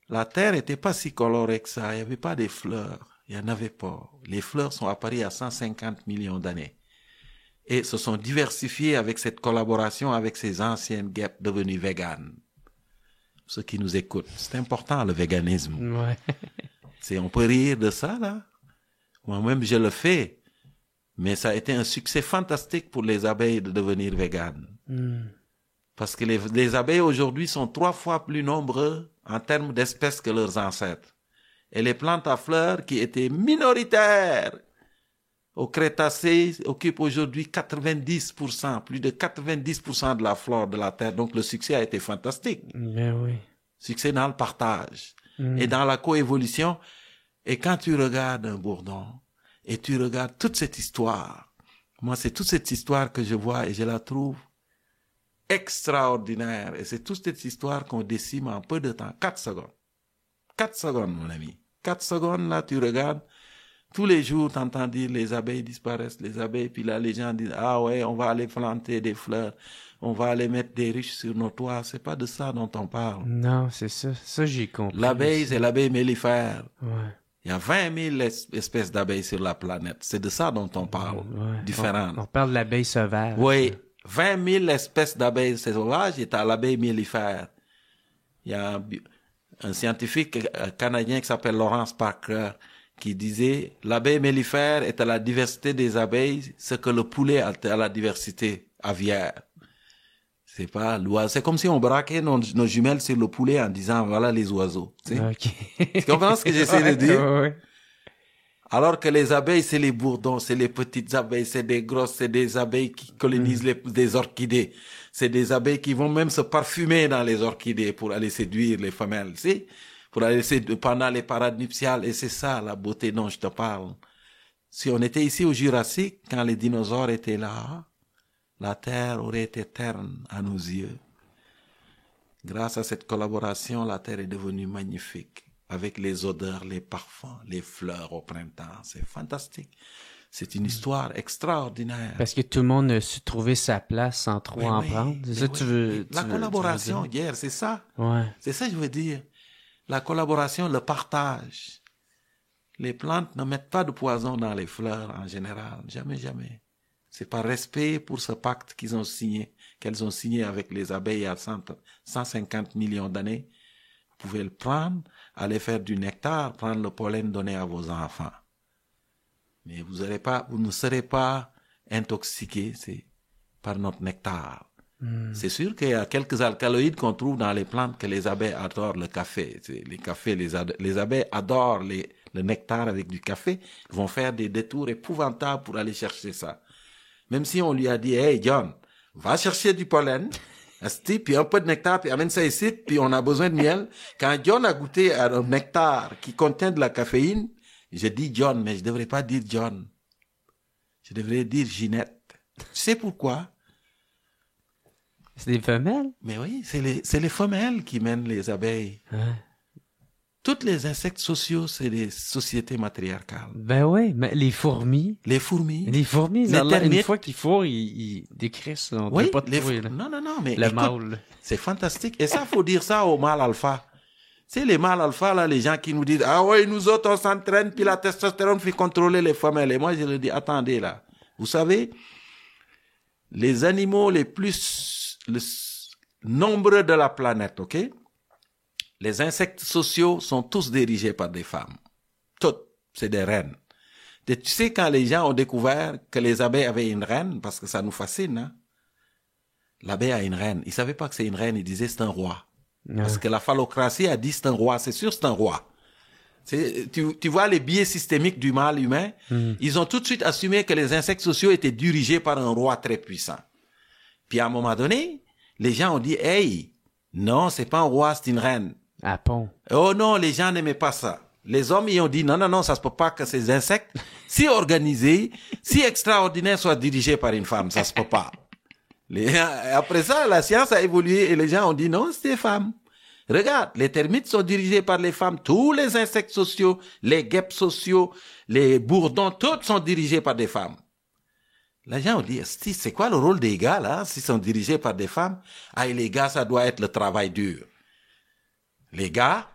la Terre était pas si colorée que ça. Il y avait pas des fleurs. Il y en avait pas. Les fleurs sont apparues à 150 millions d'années. Et se sont diversifiés avec cette collaboration avec ces anciennes guêpes devenues véganes. Ceux qui nous écoutent, c'est important le véganisme. Ouais. On peut rire de ça, là. Moi-même, je le fais. Mais ça a été un succès fantastique pour les abeilles de devenir véganes. Parce que les abeilles aujourd'hui sont 3 fois plus nombreux en termes d'espèces que leurs ancêtres. Et les plantes à fleurs qui étaient minoritaires au Crétacé occupent aujourd'hui 90%, plus de 90% de la flore de la Terre. Donc le succès a été fantastique. Mais oui. Succès dans le partage et dans la coévolution. Et quand tu regardes un bourdon et tu regardes toute cette histoire, moi c'est toute cette histoire que je vois et je la trouve extraordinaire. Et c'est toute cette histoire qu'on décime en peu de temps. 4 secondes. 4 secondes, mon ami. 4 secondes, là, tu regardes. Tous les jours, t'entends dire les abeilles disparaissent, les abeilles. Puis là, les gens disent, ah ouais, on va aller planter des fleurs. On va aller mettre des ruches sur nos toits. C'est pas de ça dont on parle. Non, c'est ça. Ça, j'ai compris. L'abeille, c'est l'abeille mellifère. Ouais. Il y a 20 000 espèces d'abeilles sur la planète. C'est de ça dont on parle. Ouais. Différentes. On parle de l'abeille sauvage. Oui. 20 000 espèces d'abeilles sauvages et t'as l'abeille mellifère. Il y a un scientifique canadien qui s'appelle Lawrence Parker qui disait l'abeille mellifère est à la diversité des abeilles ce que le poulet est à la diversité aviaire. C'est pas l'oiseau. C'est comme si on braquait nos jumelles sur le poulet en disant voilà les oiseaux. Tu sais? OK. Tu comprends ce que j'essaie de dire? Ouais. Alors que les abeilles, c'est les bourdons, c'est les petites abeilles, c'est des grosses, c'est des abeilles qui colonisent des orchidées. C'est des abeilles qui vont même se parfumer dans les orchidées pour aller séduire les femelles, tu sais? Pour aller pendant les parades nuptiales. Et c'est ça, la beauté dont je te parle. Si on était ici au Jurassique, quand les dinosaures étaient là, la Terre aurait été terne à nos yeux. Grâce à cette collaboration, la Terre est devenue magnifique. Avec les odeurs, les parfums, les fleurs au printemps. C'est fantastique. C'est une histoire extraordinaire. Parce que tout le monde a su trouver sa place sans trop en prendre. C'est ça que tu veux. La collaboration, hier, c'est ça. Ouais. C'est ça que je veux dire. La collaboration, le partage. Les plantes ne mettent pas de poison dans les fleurs en général. Jamais, jamais. C'est par respect pour ce pacte qu'elles ont signé avec les abeilles il y a 150 millions d'années. Vous pouvez le prendre, aller faire du nectar, prendre le pollen donné à vos enfants. Mais vous ne serez pas intoxiqués par notre nectar. C'est sûr qu'il y a quelques alcaloïdes qu'on trouve dans les plantes que les abeilles adorent, le café. Les abeilles adorent le nectar avec du café. Ils vont faire des détours épouvantables pour aller chercher ça. Même si on lui a dit, hey John, va chercher du pollen, puis un peu de nectar, puis amène ça ici, puis on a besoin de miel. Quand John a goûté à un nectar qui contient de la caféine, je dis John, mais je devrais pas dire John. Je devrais dire Ginette. Tu sais pourquoi? C'est des femelles? Mais oui, c'est les femelles qui mènent les abeilles. Hein? Tous les insectes sociaux, c'est des sociétés matriarcales. Ben oui, mais les fourmis. Les fourmis. Les fourmis, les termites. une fois qu'ils fourrent, ils décrissent. On peut pas trouver, là. Non, mais le écoute, mâle. c'est fantastique. Et ça, faut dire ça aux mâles alpha. Tu sais, les mâles alpha, là, les gens qui nous disent, ah ouais, nous autres, on s'entraîne, puis la testostérone fait contrôler les femelles. Et moi, je leur dis, attendez, là. Vous savez, les animaux les plus nombreux de la planète, ok? Les insectes sociaux sont tous dirigés par des femmes. Toutes. C'est des reines. Et tu sais, quand les gens ont découvert que les abeilles avaient une reine, parce que ça nous fascine, hein? L'abeille a une reine. Ils savaient pas que c'est une reine, ils disaient c'est un roi. Ouais. Parce que la phallocratie a dit c'est un roi. C'est sûr c'est un roi. Tu vois les biais systémiques du mâle humain, ils ont tout de suite assumé que les insectes sociaux étaient dirigés par un roi très puissant. Puis à un moment donné, les gens ont dit, hey, non, c'est pas un roi, c'est une reine. Ah bon? Oh non, les gens n'aimaient pas ça. Les hommes, ils ont dit, non, ça se peut pas que ces insectes, si organisés, si extraordinaires, soient dirigés par une femme. Ça se peut pas. Après ça, la science a évolué et les gens ont dit, non, c'est des femmes. Regarde, les termites sont dirigés par les femmes. Tous les insectes sociaux, les guêpes sociaux, les bourdons, tous sont dirigés par des femmes. Les gens ont dit, c'est quoi le rôle des gars, là, s'ils sont dirigés par des femmes? Ah, et les gars, ça doit être le travail dur. Les gars,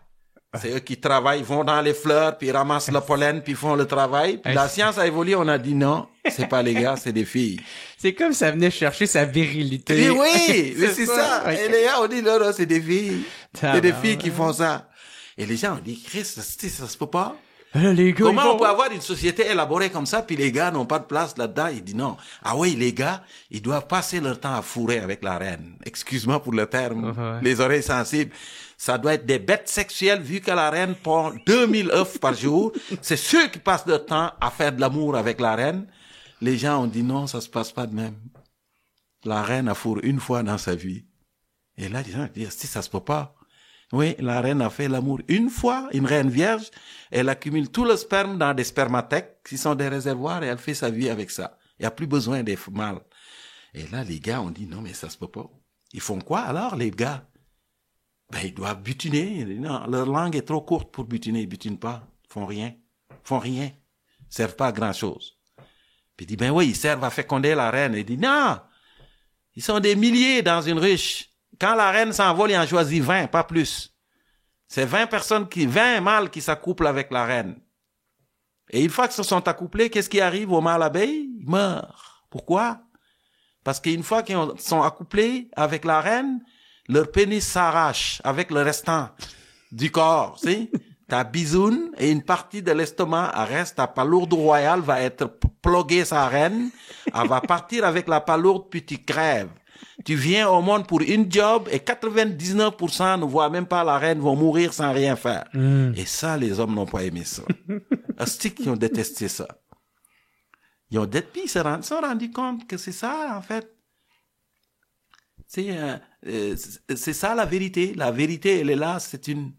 c'est eux qui travaillent, vont dans les fleurs, puis ramassent le pollen, puis font le travail. Puis la science a évolué, on a dit non, c'est pas les gars, c'est des filles. C'est comme ça venait chercher sa virilité. Et oui, mais c'est ça. Okay. Et les gars ont dit non, c'est des filles. C'est des filles qui font ça. Et les gens ont dit, Chris, ça se peut pas. Les gars, comment on peut avoir une société élaborée comme ça, puis les gars n'ont pas de place là-dedans? Il dit non. Ah oui, les gars, ils doivent passer leur temps à fourrer avec la reine. Excuse-moi pour le terme, les oreilles sensibles. Ça doit être des bêtes sexuelles, vu que la reine pond 2000 œufs par jour. C'est ceux qui passent leur temps à faire de l'amour avec la reine. Les gens ont dit non, ça se passe pas de même. La reine a fourré une fois dans sa vie. Et là, les gens disent, si ça se peut pas. Oui, la reine a fait l'amour une fois, une reine vierge. Elle accumule tout le sperme dans des spermathèques, qui sont des réservoirs, et elle fait sa vie avec ça. Il n'y a plus besoin des mâles. Et là, les gars ont dit, non, mais ça se peut pas. Ils font quoi alors, les gars? Ben, ils doivent butiner. Non, leur langue est trop courte pour butiner, ils butinent pas. Font rien. Font rien. Servent pas à grand chose. Puis il dit, ben oui, ils servent à féconder la reine. Il dit, non! Ils sont des milliers dans une ruche. Quand la reine s'envole, il en choisit 20, pas plus. C'est 20 mâles qui s'accouplent avec la reine. Et une fois qu'ils se sont accouplés, qu'est-ce qui arrive au mâle abeille? Il meurt. Pourquoi? Parce qu'une fois qu'ils sont accouplés avec la reine, leur pénis s'arrache avec le restant du corps, tu sais. Ta bisoune et une partie de l'estomac reste, ta palourde royale va être pluguée sa reine, elle va partir avec la palourde puis tu crèves. Tu viens au monde pour une job et 99% ne voient même pas la reine, vont mourir sans rien faire. Et ça, les hommes n'ont pas aimé ça. Astic, ils ont détesté ça. Ils ont puis ils se sont rendus compte que c'est ça, en fait. C'est ça la vérité. La vérité, elle est là, c'est une...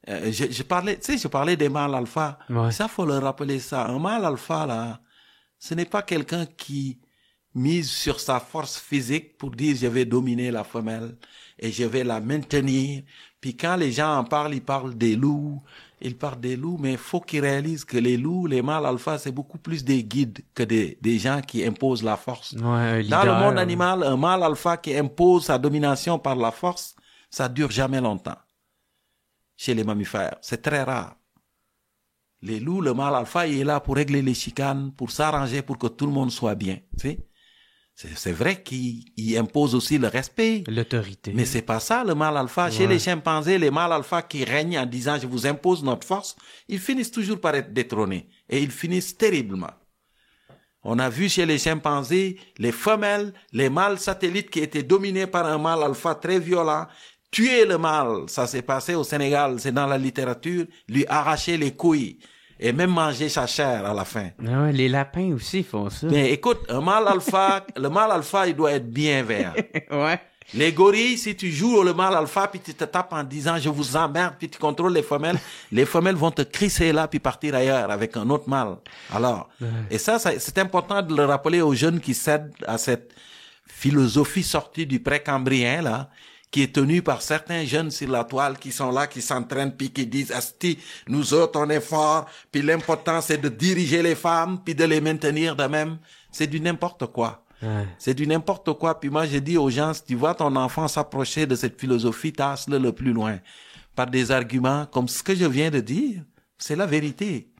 je parlais des mâles alpha. Ouais. Ça, faut le rappeler ça. Un mâle alpha, là, ce n'est pas quelqu'un qui mise sur sa force physique pour dire je vais dominer la femelle et je vais la maintenir. Puis quand les gens en parlent, ils parlent des loups. Ils parlent des loups, mais il faut qu'ils réalisent que les loups, les mâles alpha, c'est beaucoup plus des guides que des gens qui imposent la force. Ouais, Dans le monde animal, un mâle alpha qui impose sa domination par la force, ça dure jamais longtemps. Chez les mammifères, c'est très rare. Les loups, le mâle alpha, il est là pour régler les chicanes, pour s'arranger pour que tout le monde soit bien. Tu sais? C'est vrai qu'il impose aussi le respect. L'autorité. Mais c'est pas ça, le mâle alpha. Chez les chimpanzés, les mâles alpha qui règnent en disant je vous impose notre force, ils finissent toujours par être détrônés. Et ils finissent terriblement. On a vu chez les chimpanzés, les femelles, les mâles satellites qui étaient dominés par un mâle alpha très violent, tuer le mâle. Ça s'est passé au Sénégal, c'est dans la littérature, lui arracher les couilles. Et même manger sa chair à la fin. Ah ouais, les lapins aussi font ça. Mais écoute, un mâle alpha, le mâle alpha, il doit être bien vert. Ouais. Les gorilles, si tu joues le mâle alpha, puis tu te tapes en disant je vous emmerde, puis tu contrôles les femelles vont te crisser là, puis partir ailleurs avec un autre mâle. Alors, et ça, c'est important de le rappeler aux jeunes qui cèdent à cette philosophie sortie du précambrien, là, qui est tenue par certains jeunes sur la toile qui sont là, qui s'entraînent, puis qui disent, Asti, nous autres, on est forts, puis l'important, c'est de diriger les femmes, puis de les maintenir de même. C'est du n'importe quoi. Ouais. C'est du n'importe quoi. Puis moi, je dis aux gens, si tu vois ton enfant s'approcher de cette philosophie, tasse-le le plus loin. Par des arguments comme ce que je viens de dire. C'est la vérité.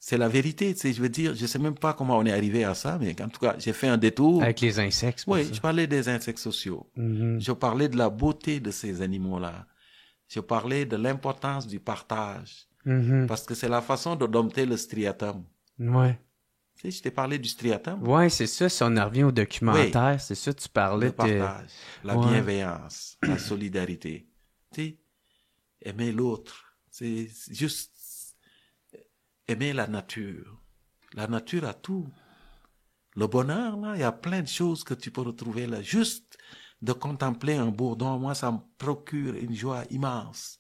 C'est la vérité, tu sais, je veux dire, je sais même pas comment on est arrivé à ça, mais en tout cas, j'ai fait un détour. Avec les insectes. Oui, ça. je parlais des insectes sociaux. Je parlais de la beauté de ces animaux-là. Je parlais de l'importance du partage. Parce que c'est la façon de dompter le striatum. Ouais. Tu sais, je t'ai parlé du striatum. Ouais, c'est ça, si on en revient au documentaire, c'est ça, tu parlais Le partage, la Ouais. bienveillance, la solidarité. Tu sais, aimer l'autre. C'est juste aimer la nature. La nature a tout. Le bonheur, là, il y a plein de choses que tu peux retrouver là. Juste de contempler un bourdon, moi, ça me procure une joie immense.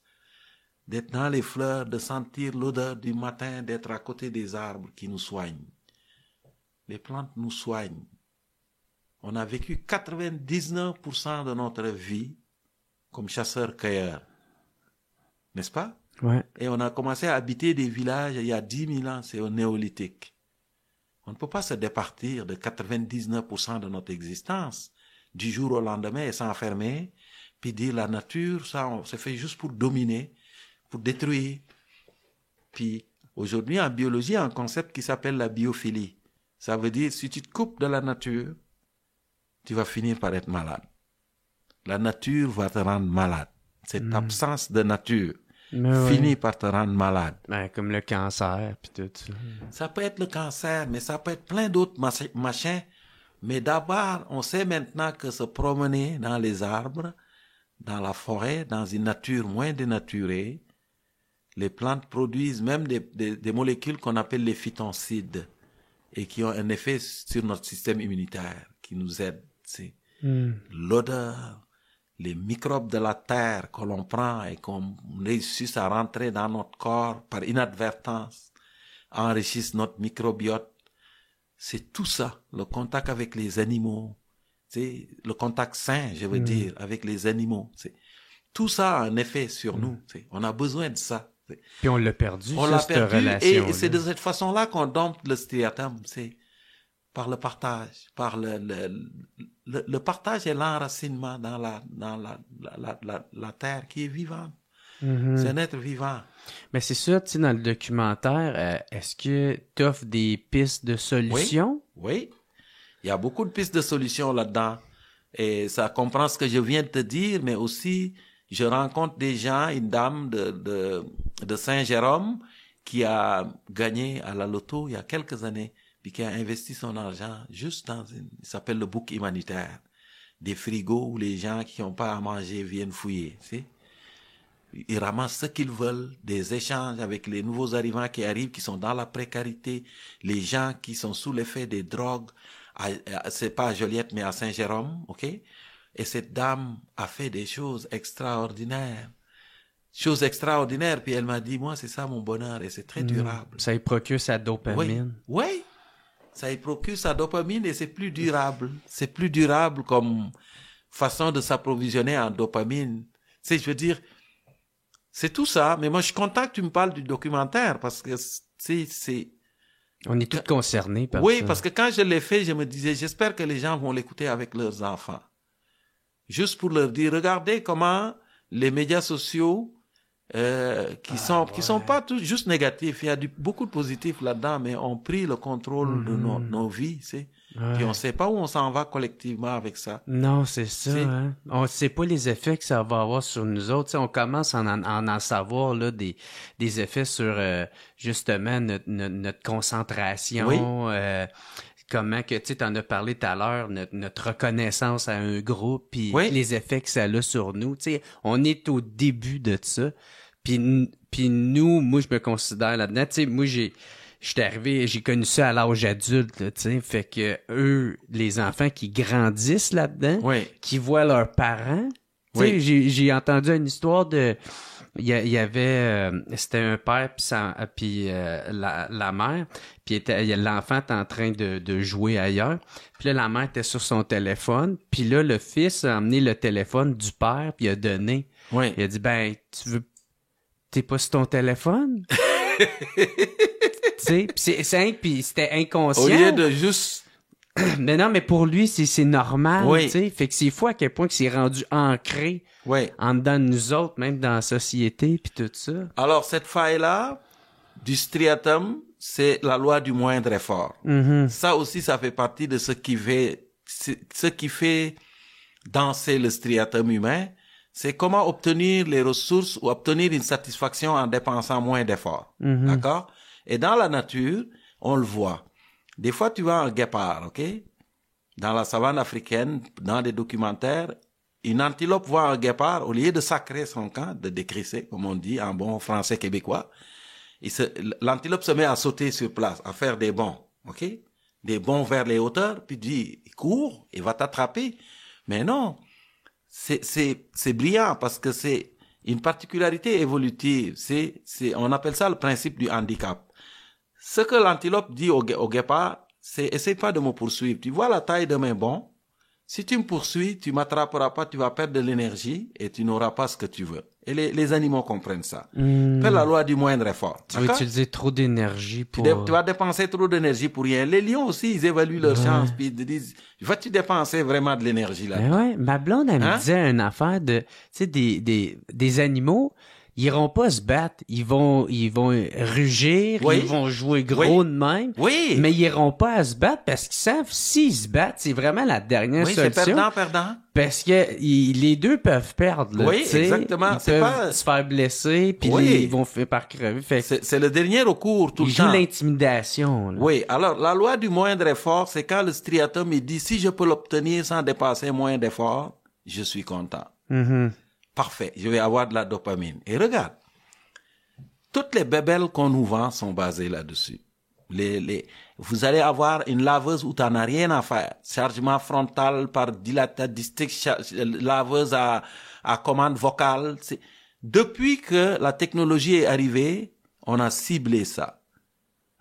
D'être dans les fleurs, de sentir l'odeur du matin, d'être à côté des arbres qui nous soignent. Les plantes nous soignent. On a vécu 99% de notre vie comme chasseurs-cueilleurs. N'est-ce pas? Ouais. Et on a commencé à habiter des villages il y a 10 000 ans, c'est au néolithique. On ne peut pas se départir de 99% de notre existence du jour au lendemain et s'enfermer, puis dire la nature, ça, on se fait juste pour dominer, pour détruire. Puis aujourd'hui, en biologie, il y a un concept qui s'appelle la biophilie. Ça veut dire, si tu te coupes de la nature, tu vas finir par être malade. La nature va te rendre malade. Cette absence de nature finit par te rendre malade. Ben, comme le cancer, puis tout ça. Ça peut être le cancer, mais ça peut être plein d'autres machins. Mais d'abord, on sait maintenant que se promener dans les arbres, dans la forêt, dans une nature moins dénaturée, les plantes produisent même des molécules qu'on appelle les phytoncides et qui ont un effet sur notre système immunitaire, qui nous aident. L'odeur, les microbes de la terre que l'on prend et qu'on réussit à rentrer dans notre corps par inadvertance, enrichissent notre microbiote. C'est tout ça, le contact avec les animaux, le contact sain, je veux dire, avec les animaux. Tout ça a un effet sur nous. On a besoin de ça. Puis on l'a perdu, On ça, l'a cette perdu, relation-là. et c'est de cette façon-là qu'on dompte le striatum, c'est par le partage, par le partage et l'enracinement dans la terre qui est vivante. C'est un être vivant. Mais c'est ça, tu sais, dans le documentaire, est-ce que tu offres des pistes de solutions? Oui. Il y a beaucoup de pistes de solutions là-dedans. Et ça comprend ce que je viens de te dire, mais aussi, je rencontre des gens, une dame de Saint-Jérôme qui a gagné à la loto il y a quelques années, puis qui a investi son argent juste il s'appelle le bouc humanitaire. Des frigos où les gens qui n'ont pas à manger viennent fouiller, tu sais. Ils ramassent ce qu'ils veulent, des échanges avec les nouveaux arrivants qui arrivent, qui sont dans la précarité, les gens qui sont sous l'effet des drogues, c'est pas à Joliette, mais à Saint-Jérôme, ok? Et cette dame a fait des choses extraordinaires. Puis elle m'a dit, moi, c'est ça mon bonheur, et c'est très durable. Ça lui procure sa dopamine. Oui. Ça lui procure sa dopamine, et c'est plus durable. C'est plus durable comme façon de s'approvisionner en dopamine. Tu sais, je veux dire, c'est tout ça, mais moi, je suis content que tu me parles du documentaire, parce que, c'est... On est tous concernés par ça. Oui, parce que quand je l'ai fait, je me disais, j'espère que les gens vont l'écouter avec leurs enfants. Juste pour leur dire, regardez comment les médias sociaux, qui sont pas tous juste négatifs, il y a beaucoup de positifs là-dedans, mais ont pris le contrôle de nos vies, tu sais. Ouais. Puis on sait pas où on s'en va collectivement avec ça. Non, c'est ça. Hein? On sait pas les effets que ça va avoir sur nous autres. T'sais, on commence à en savoir là des effets sur justement notre concentration. Oui. Comment que tu t'en as parlé tout à l'heure, notre reconnaissance à un groupe, puis Oui. les effets que ça a sur nous. T'sais, on est au début de ça. Puis nous, moi je me considère là-dedans. Tu sais, moi j'étais arrivé, j'ai connu ça à l'âge adulte, tu sais, fait que eux, les enfants qui grandissent là-dedans, Oui. qui voient leurs parents, tu sais, j'ai entendu une histoire de, il y avait, c'était un père puis la mère, puis l'enfant était en train de jouer ailleurs, puis là la mère était sur son téléphone, puis là le fils a emmené le téléphone du père puis il a donné, Oui. il a dit ben t'es pas sur ton téléphone. Tu sais, puis c'était inconscient. Au lieu de juste... Mais non, mais pour lui, c'est normal, Oui. tu sais. Fait que c'est fou à quel point que c'est rendu ancré en dedans de nous autres, même dans la société, puis tout ça. Alors, cette faille-là, du striatum, c'est la loi du moindre effort. Mm-hmm. Ça aussi, ça fait partie de ce qui fait danser le striatum humain. C'est comment obtenir les ressources ou obtenir une satisfaction en dépensant moins d'efforts. Mm-hmm. D'accord? Et dans la nature, on le voit. Des fois, tu vois un guépard, ok? Dans la savane africaine, dans des documentaires, une antilope voit un guépard, au lieu de sacrer son camp, de décrisser, comme on dit en bon français québécois, l'antilope se met à sauter sur place, à faire des bonds, ok? Des bonds vers les hauteurs, puis dit, cours, il va t'attraper. Mais non, c'est brillant parce que c'est une particularité évolutive. On appelle ça le principe du handicap. Ce que l'antilope dit au guépard, c'est essaie pas de me poursuivre. Tu vois la taille de mes bonds. Si tu me poursuis, tu m'attraperas pas, tu vas perdre de l'énergie et tu n'auras pas ce que tu veux. Et les animaux comprennent ça. C'est la loi du moindre effort. Tu vas utiliser trop d'énergie pour... Tu vas dépenser trop d'énergie pour rien. Les lions aussi, ils évaluent leur chance, puis ils disent, vas-tu dépenser vraiment de l'énergie là? Ben ouais, ma blonde, elle me disait une affaire de, tu sais, des animaux, ils iront pas se battre, ils vont rugir, ils vont jouer gros de même, mais ils iront pas à se battre parce qu'ils savent s'ils se battent, c'est vraiment la dernière solution. C'est perdant. Parce que les deux peuvent perdre, là, oui, t'sais. Exactement. Ils peuvent se faire blesser, puis ils vont finir par crever. Fait c'est le dernier recours tout le temps. Ils jouent l'intimidation. Là. Oui, alors la loi du moindre effort, c'est quand le striatum il dit si je peux l'obtenir sans dépasser moins d'efforts, je suis content. Mm-hmm. Parfait, je vais avoir de la dopamine. Et regarde, toutes les bébelles qu'on nous vend sont basées là-dessus. Vous allez avoir une laveuse où tu n'en as rien à faire. Chargement frontal par dilatadistique, laveuse à commande vocale. Depuis que la technologie est arrivée, on a ciblé ça.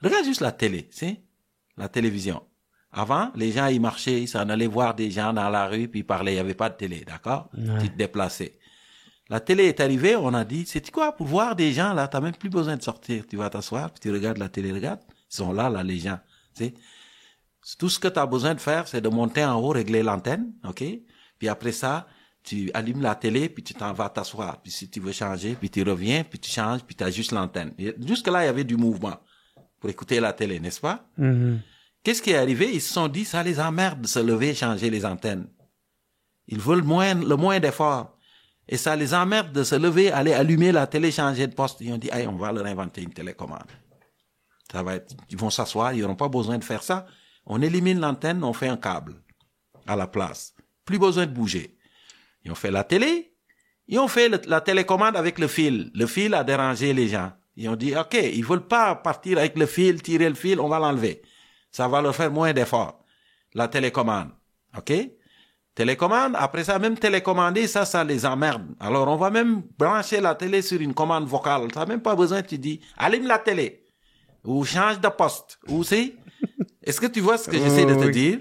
Regarde juste la télé, la télévision. Avant, les gens, ils marchaient, ils s'en allaient voir des gens dans la rue, puis ils parlaient, il n'y avait pas de télé, d'accord? Tu te déplaçais. La télé est arrivée, on a dit, c'est quoi, pour voir des gens, là, t'as même plus besoin de sortir. Tu vas t'asseoir, puis tu regardes la télé, regarde. Ils sont là, les gens. Tu sais. Tout ce que tu as besoin de faire, c'est de monter en haut, régler l'antenne, ok? Puis après ça, tu allumes la télé, puis tu t'en vas t'asseoir. Puis si tu veux changer, puis tu reviens, puis tu changes, puis tu ajustes l'antenne. Jusque-là, il y avait du mouvement pour écouter la télé, n'est-ce pas? Qu'est-ce qui est arrivé? Ils se sont dit, ça les emmerde de se lever et changer les antennes. Ils veulent le moins d'efforts. Et ça les emmerde de se lever, aller allumer la télé, changer de poste. Ils ont dit, hey, on va leur inventer une télécommande. Ça va être, ils vont s'asseoir, ils n'auront pas besoin de faire ça. On élimine l'antenne, on fait un câble à la place. Plus besoin de bouger. Ils ont fait la télé, ils ont fait la télécommande avec le fil. Le fil a dérangé les gens. Ils ont dit, OK, ils veulent pas partir avec le fil, tirer le fil, on va l'enlever. Ça va leur faire moins d'efforts. La télécommande. OK? Télécommande, après ça, même télécommander, ça les emmerde. Alors, on va même brancher la télé sur une commande vocale. Ça n'a même pas besoin, tu dis, allume la télé. Ou change de poste. Ou c'est... Est-ce que tu vois ce que j'essaie de te dire?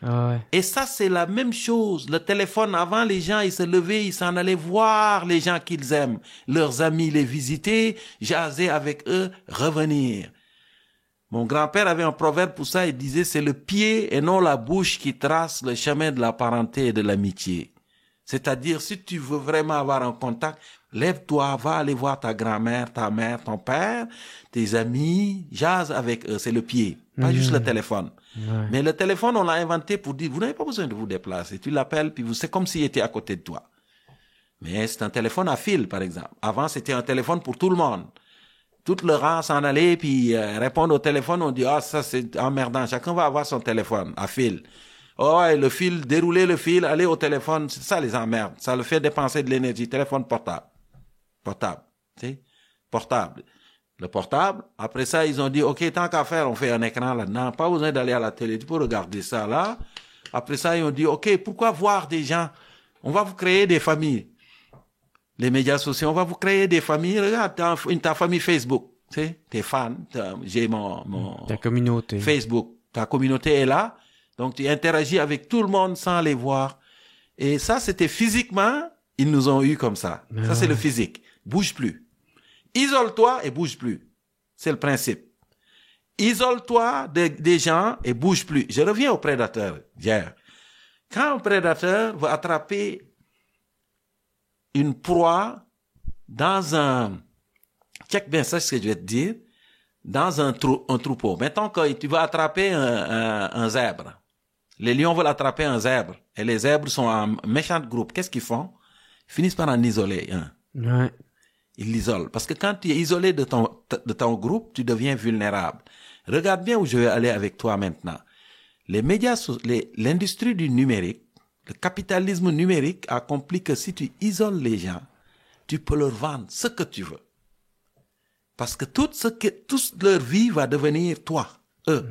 Ouais. Et ça, c'est la même chose. Le téléphone, avant, les gens, ils se levaient, ils s'en allaient voir les gens qu'ils aiment. Leurs amis les visiter, jaser avec eux, revenir. Mon grand-père avait un proverbe pour ça, il disait, c'est le pied et non la bouche qui trace le chemin de la parenté et de l'amitié. C'est-à-dire, si tu veux vraiment avoir un contact, lève-toi, va aller voir ta grand-mère, ta mère, ton père, tes amis, jase avec eux, c'est le pied, pas juste le téléphone. Ouais. Mais le téléphone, on l'a inventé pour dire, vous n'avez pas besoin de vous déplacer. Tu l'appelles, puis c'est comme s'il était à côté de toi. Mais c'est un téléphone à fil, par exemple. Avant, c'était un téléphone pour tout le monde. Tout le rang s'en allait, puis répondre au téléphone, on dit, ah, ça c'est emmerdant. Chacun va avoir son téléphone à fil. Oh, ouais, le fil, dérouler le fil, aller au téléphone, ça les emmerde. Ça le fait dépenser de l'énergie. Téléphone portable. Portable. Tu sais? Portable. Le portable. Après ça, ils ont dit, OK, tant qu'à faire, on fait un écran là-dedans. Pas besoin d'aller à la télé. Tu peux regarder ça là. Après ça, ils ont dit, OK, pourquoi voir des gens? On va vous créer des familles. Les médias sociaux, on va vous créer des familles. Regarde, ta famille Facebook. Tu sais, t'es fan. J'ai mon Ta communauté. Facebook. Ta communauté est là. Donc, tu interagis avec tout le monde sans les voir. Et ça, c'était physiquement, ils nous ont eu comme ça. Mais ça, c'est le physique. Bouge plus. Isole-toi et bouge plus. C'est le principe. Isole-toi des gens et bouge plus. Je reviens au prédateur hier. Quand un prédateur va attraper une proie dans un... Check bien ça, ce que je vais te dire. Dans un troupeau. Mettons que tu vas attraper un zèbre. Les lions veulent attraper un zèbre. Et les zèbres sont en méchant groupe. Qu'est-ce qu'ils font? Ils finissent par en isoler un. Ouais. Ils l'isolent. Parce que quand tu es isolé de ton groupe, tu deviens vulnérable. Regarde bien où je vais aller avec toi maintenant. Les médias, l'industrie du numérique, le capitalisme numérique accomplit que si tu isoles les gens, tu peux leur vendre ce que tu veux. Parce que toute leur vie va devenir toi, eux.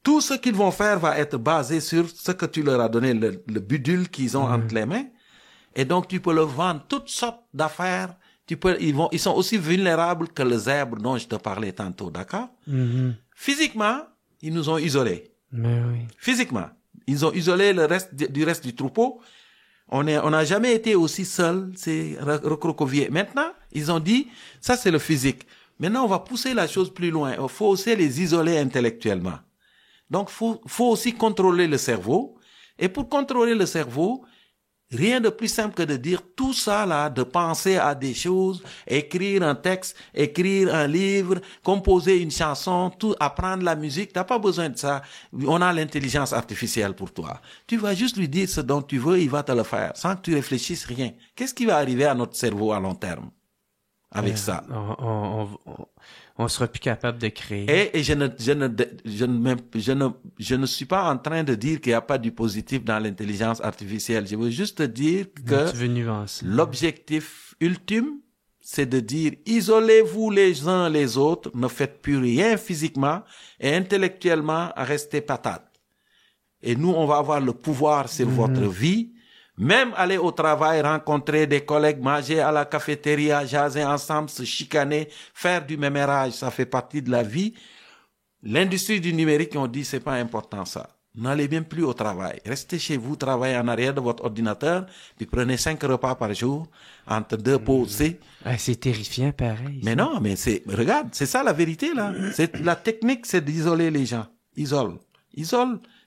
Tout ce qu'ils vont faire va être basé sur ce que tu leur as donné, le bidule qu'ils ont entre les mains. Et donc, tu peux leur vendre toutes sortes d'affaires. Ils sont aussi vulnérables que le zèbre dont je te parlais tantôt, d'accord? Physiquement, ils nous ont isolés. Mais oui. Physiquement. Ils ont isolé le reste du troupeau. On n'a jamais été aussi seuls, c'est recroquevillé. Maintenant, ils ont dit, ça c'est le physique. Maintenant, on va pousser la chose plus loin. Il faut aussi les isoler intellectuellement. Donc, faut aussi contrôler le cerveau. Et pour contrôler le cerveau, rien de plus simple que de dire tout ça là, de penser à des choses, écrire un texte, écrire un livre, composer une chanson, tout, apprendre la musique. T'as pas besoin de ça. On a l'intelligence artificielle pour toi. Tu vas juste lui dire ce dont tu veux, il va te le faire, sans que tu réfléchisses rien. Qu'est-ce qui va arriver à notre cerveau à long terme avec ça? On sera plus capable de créer. Et je ne suis pas en train de dire qu'il n'y a pas du positif dans l'intelligence artificielle. Je veux juste te dire que Tu veux nuancer. l'objectif ultime, c'est de dire isolez-vous les uns les autres, ne faites plus rien physiquement et intellectuellement, restez patates. Et nous, on va avoir le pouvoir sur votre vie. Même aller au travail, rencontrer des collègues, manger à la cafétéria, jaser ensemble, se chicaner, faire du mémérage, ça fait partie de la vie. L'industrie du numérique, on dit, c'est pas important ça. N'allez même plus au travail. Restez chez vous, travaillez en arrière de votre ordinateur, puis prenez 5 repas par jour, entre 2 pauses, C'est terrifiant, pareil. Mais non, mais regarde, c'est ça la vérité, là. La technique, c'est d'isoler les gens. Isole,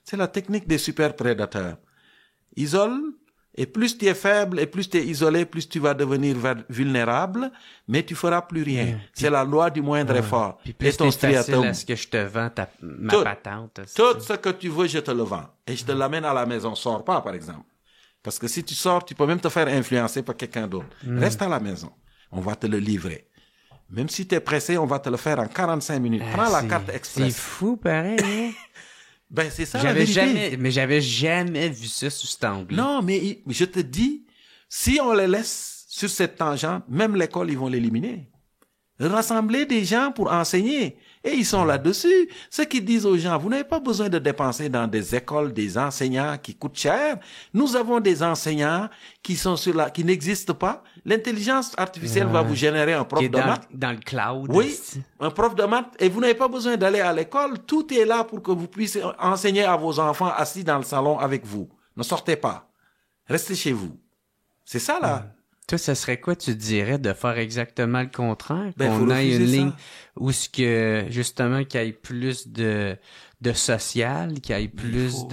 c'est la technique des super prédateurs. Isole, et plus tu es faible et plus tu es isolé, plus tu vas devenir vulnérable, mais tu feras plus rien. C'est la loi du moindre effort. Puis plus c'est facile à ce que je te vends ma patente. Tout ce que tu veux, je te le vends. Et je te l'amène à la maison. Sors pas, par exemple. Parce que si tu sors, tu peux même te faire influencer par quelqu'un d'autre. Reste à la maison. On va te le livrer. Même si tu es pressé, on va te le faire en 45 minutes. Prends la carte express. C'est fou, pareil, hein? Ben, c'est ça la vérité. J'avais jamais vu ça sous cet angle. Non, mais je te dis, si on les laisse sur cette tangente, même l'école, ils vont l'éliminer. Rassembler des gens pour enseigner. Et ils sont là-dessus. Ceux qui disent aux gens, vous n'avez pas besoin de dépenser dans des écoles des enseignants qui coûtent cher. Nous avons des enseignants qui sont qui n'existent pas. L'intelligence artificielle va vous générer un prof de maths. Dans le cloud. Oui, un prof de maths. Et vous n'avez pas besoin d'aller à l'école. Tout est là pour que vous puissiez enseigner à vos enfants assis dans le salon avec vous. Ne sortez pas. Restez chez vous. C'est ça, là. Toi, ça serait quoi, tu dirais, de faire exactement le contraire? Ben, qu'on ait une ligne où ce que, justement, qu'il y ait plus de social, qu'il y ait plus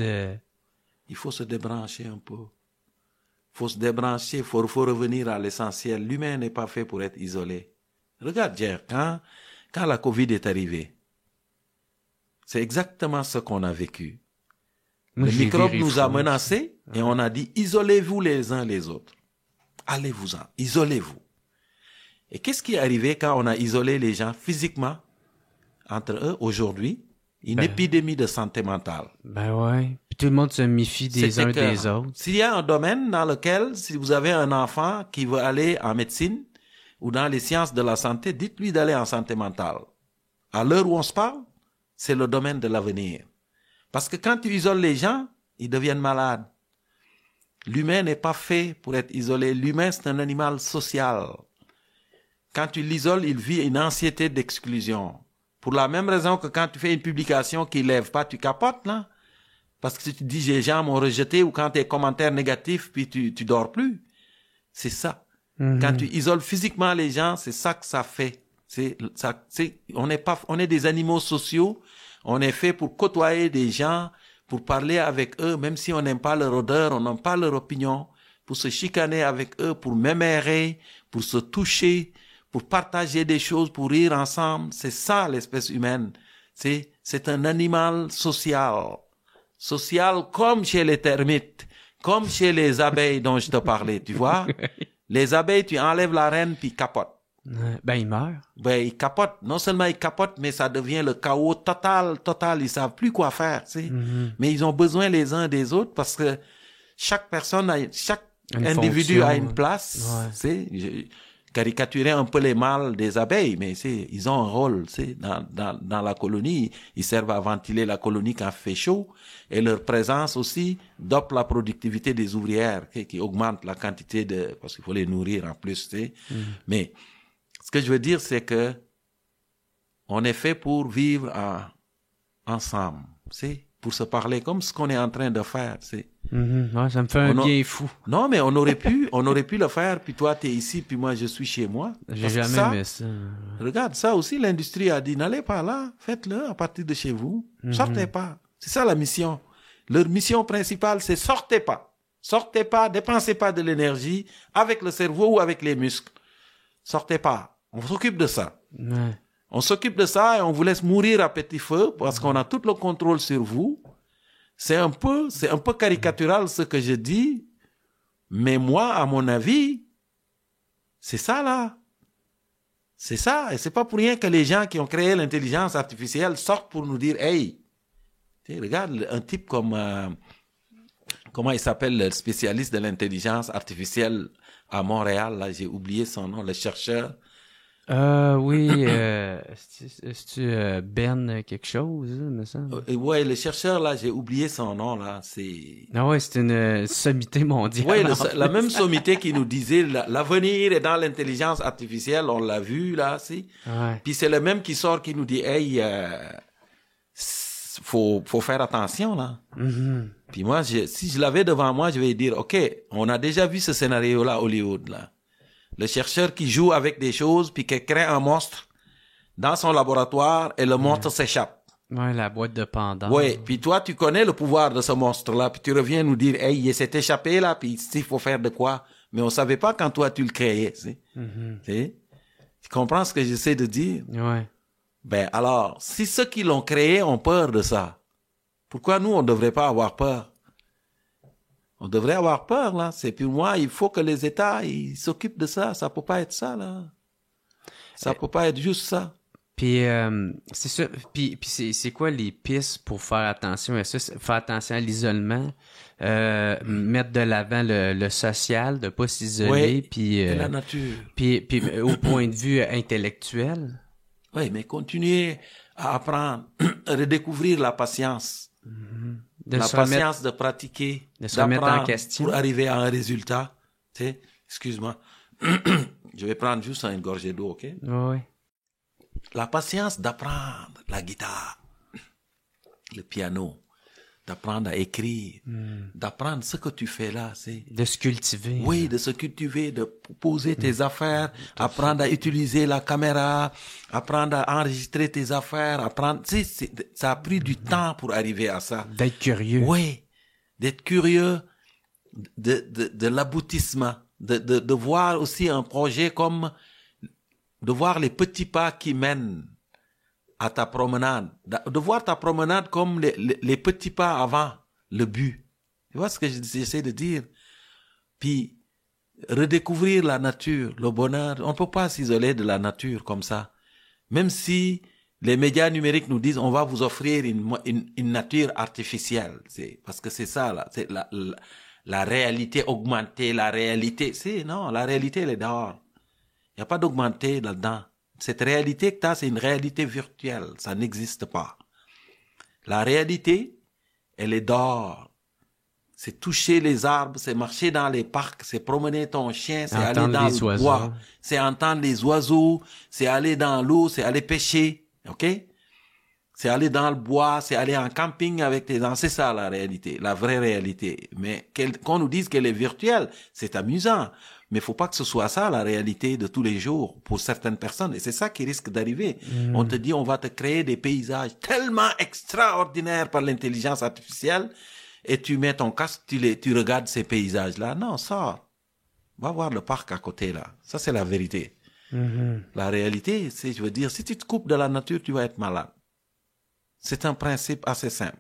Il faut se débrancher un peu. Faut se débrancher, faut revenir à l'essentiel. L'humain n'est pas fait pour être isolé. Regarde, Jer, quand la COVID est arrivée, c'est exactement ce qu'on a vécu. Le microbe nous a menacés et on a dit, isolez-vous les uns les autres. Allez-vous-en, isolez-vous. Et qu'est-ce qui est arrivé quand on a isolé les gens physiquement entre eux aujourd'hui? Une épidémie de santé mentale. Ben ouais. Puis tout le monde se méfie des uns des autres. S'il y a un domaine dans lequel, si vous avez un enfant qui veut aller en médecine ou dans les sciences de la santé, dites-lui d'aller en santé mentale. À l'heure où on se parle, c'est le domaine de l'avenir. Parce que quand tu isoles les gens, ils deviennent malades. L'humain n'est pas fait pour être isolé. L'humain, c'est un animal social. Quand tu l'isoles, il vit une anxiété d'exclusion. Pour la même raison que quand tu fais une publication qui lève pas, tu capotes, là. Parce que si tu dis, les gens m'ont rejeté, ou quand tes commentaires négatifs, puis tu dors plus. C'est ça. Quand tu isoles physiquement les gens, c'est ça que ça fait. On est des animaux sociaux. On est fait pour côtoyer des gens, pour parler avec eux, même si on n'aime pas leur odeur, on n'aime pas leur opinion, pour se chicaner avec eux, pour mémérer, pour se toucher, pour partager des choses, pour rire ensemble. C'est ça l'espèce humaine. C'est un animal social. Social comme chez les termites, comme chez les abeilles dont je te parlais, tu vois. Les abeilles, tu enlèves la reine puis ils capotent. Ben, ils meurent. Ben, ils capotent. Non seulement ils capotent, mais ça devient le chaos total. Ils savent plus quoi faire, tu sais. Mais ils ont besoin les uns des autres parce que chaque individu a une place, tu sais. J'ai caricaturé un peu les mâles des abeilles, mais ils ont un rôle, tu sais, dans la colonie. Ils servent à ventiler la colonie quand il fait chaud. Et leur présence aussi dope la productivité des ouvrières, qui augmente la quantité parce qu'il faut les nourrir en plus, tu sais. Mais, ce que je veux dire, c'est que on est fait pour vivre ensemble, c'est pour se parler comme ce qu'on est en train de faire, c'est. Ouais, ça me fait un bien fou. Non, mais on aurait pu le faire, puis toi t'es ici, puis moi je suis chez moi. J'ai jamais aimé ça. Regarde, ça aussi l'industrie a dit, n'allez pas là, faites-le à partir de chez vous, sortez pas. C'est ça la mission. Leur mission principale, c'est sortez pas, dépensez pas de l'énergie avec le cerveau ou avec les muscles. Sortez pas. On s'occupe de ça. Ouais. On s'occupe de ça et on vous laisse mourir à petit feu parce qu'on a tout le contrôle sur vous. C'est un peu caricatural ce que je dis, mais moi, à mon avis, c'est ça là. C'est ça. Et c'est pas pour rien que les gens qui ont créé l'intelligence artificielle sortent pour nous dire, hey, regarde un type comme, comment il s'appelle, le spécialiste de l'intelligence artificielle à Montréal, là, j'ai oublié son nom, le chercheur. Oui, c'est-tu Ben quelque chose, me semble? Ouais, le chercheur, là, j'ai oublié son nom, là, Ah ouais, c'est une sommité mondiale. Oui, la même sommité qui nous disait, l'avenir est dans l'intelligence artificielle, on l'a vu, là, si. Ouais. Puis c'est le même qui sort qui nous dit, hey, faut faire attention, là. Puis moi, si je l'avais devant moi, je vais dire, OK, on a déjà vu ce scénario-là à Hollywood, là. Le chercheur qui joue avec des choses, puis qui crée un monstre dans son laboratoire, et le monstre s'échappe. Ouais, la boîte de Pandore. Oui, puis toi, tu connais le pouvoir de ce monstre-là, puis tu reviens nous dire, hey, il s'est échappé, là, puis il faut faire de quoi? Mais on savait pas quand toi, tu le créais, tu sais. Tu comprends ce que j'essaie de dire? Ouais. Ben, alors, si ceux qui l'ont créé ont peur de ça, pourquoi nous, on ne devrait pas avoir peur? On devrait avoir peur, là. C'est pour moi, il faut que les États, ils s'occupent de ça. Ça peut pas être ça, là. Ça peut pas être juste ça. Puis, c'est ça. Puis c'est quoi les pistes pour faire attention à ça? Faire attention à l'isolement, mettre de l'avant le social, de pas s'isoler, puis la nature. Puis au point de vue intellectuel. Oui, mais continuer à apprendre, redécouvrir la patience. La patience de pratiquer, de se remettre en question pour arriver à un résultat. Tu sais, excuse-moi. Je vais prendre juste une gorgée d'eau, OK? Oui. La patience d'apprendre la guitare, le piano, d'apprendre à écrire, d'apprendre ce que tu fais là, c'est... De se cultiver. Oui, de se cultiver, de poser tes affaires, apprendre à utiliser la caméra, apprendre à enregistrer tes affaires, apprendre... Tu sais, ça a pris du temps pour arriver à ça. D'être curieux. Oui, d'être curieux de l'aboutissement, de voir aussi un projet comme... de voir les petits pas qui mènent à ta promenade, de voir ta promenade comme les petits pas avant le but. Tu vois ce que j'essaie de dire? Puis, redécouvrir la nature, le bonheur. On ne peut pas s'isoler de la nature comme ça. Même si les médias numériques nous disent on va vous offrir une nature artificielle. Parce que c'est ça, là. C'est la réalité augmentée, la réalité. Non, la réalité, elle est dehors. Il n'y a pas d'augmenté là-dedans. Cette réalité que tu as, c'est une réalité virtuelle. Ça n'existe pas. La réalité, elle est dehors. C'est toucher les arbres, c'est marcher dans les parcs, c'est promener ton chien, c'est aller dans le bois, c'est entendre les oiseaux, c'est aller dans l'eau, c'est aller pêcher. OK? C'est aller dans le bois, c'est aller en camping avec tes enfants. C'est ça la réalité, la vraie réalité. Mais qu'on nous dise qu'elle est virtuelle, c'est amusant. Mais il faut pas que ce soit ça la réalité de tous les jours pour certaines personnes. Et c'est ça qui risque d'arriver. On te dit, on va te créer des paysages tellement extraordinaires par l'intelligence artificielle et tu mets ton casque, tu regardes ces paysages-là. Non, sors. Va voir le parc à côté, là. Ça, c'est la vérité. La réalité, c'est, je veux dire, si tu te coupes de la nature, tu vas être malade. C'est un principe assez simple.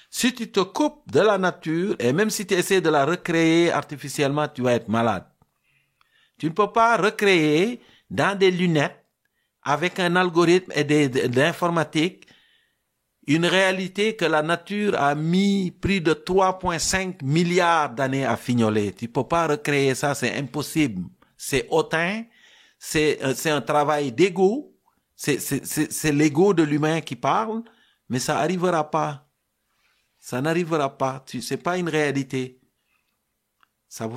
Si tu te coupes de la nature, et même si tu essaies de la recréer artificiellement, tu vas être malade. Tu ne peux pas recréer dans des lunettes, avec un algorithme et de l'informatique, une réalité que la nature a mis plus de 3,5 milliards d'années à fignoler. Tu peux pas recréer ça, c'est impossible. C'est hautain, c'est un travail d'ego, c'est l'ego de l'humain qui parle, mais ça arrivera pas. Ça n'arrivera pas. C'est pas une réalité. Ça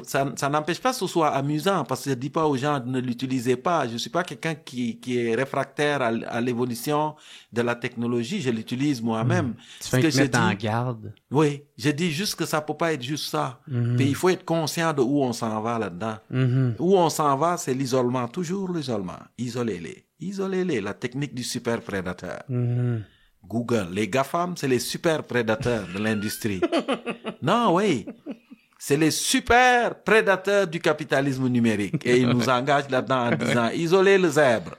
n'empêche pas que ce soit amusant, parce que je dis pas aux gens de ne l'utiliser pas. Je suis pas quelqu'un qui est réfractaire à l'évolution de la technologie. Je l'utilise moi-même. Tu fais te mettre en garde. Oui. Je dis juste que ça peut pas être juste ça. Puis il faut être conscient de où on s'en va là-dedans. Où on s'en va, c'est l'isolement. Toujours l'isolement. Isolez-les. Isolez-les. La technique du super prédateur. Google. Les GAFAM, c'est les super prédateurs de l'industrie. Non, oui. C'est les super prédateurs du capitalisme numérique. Et ils nous engagent là-dedans en disant, isolez le zèbre.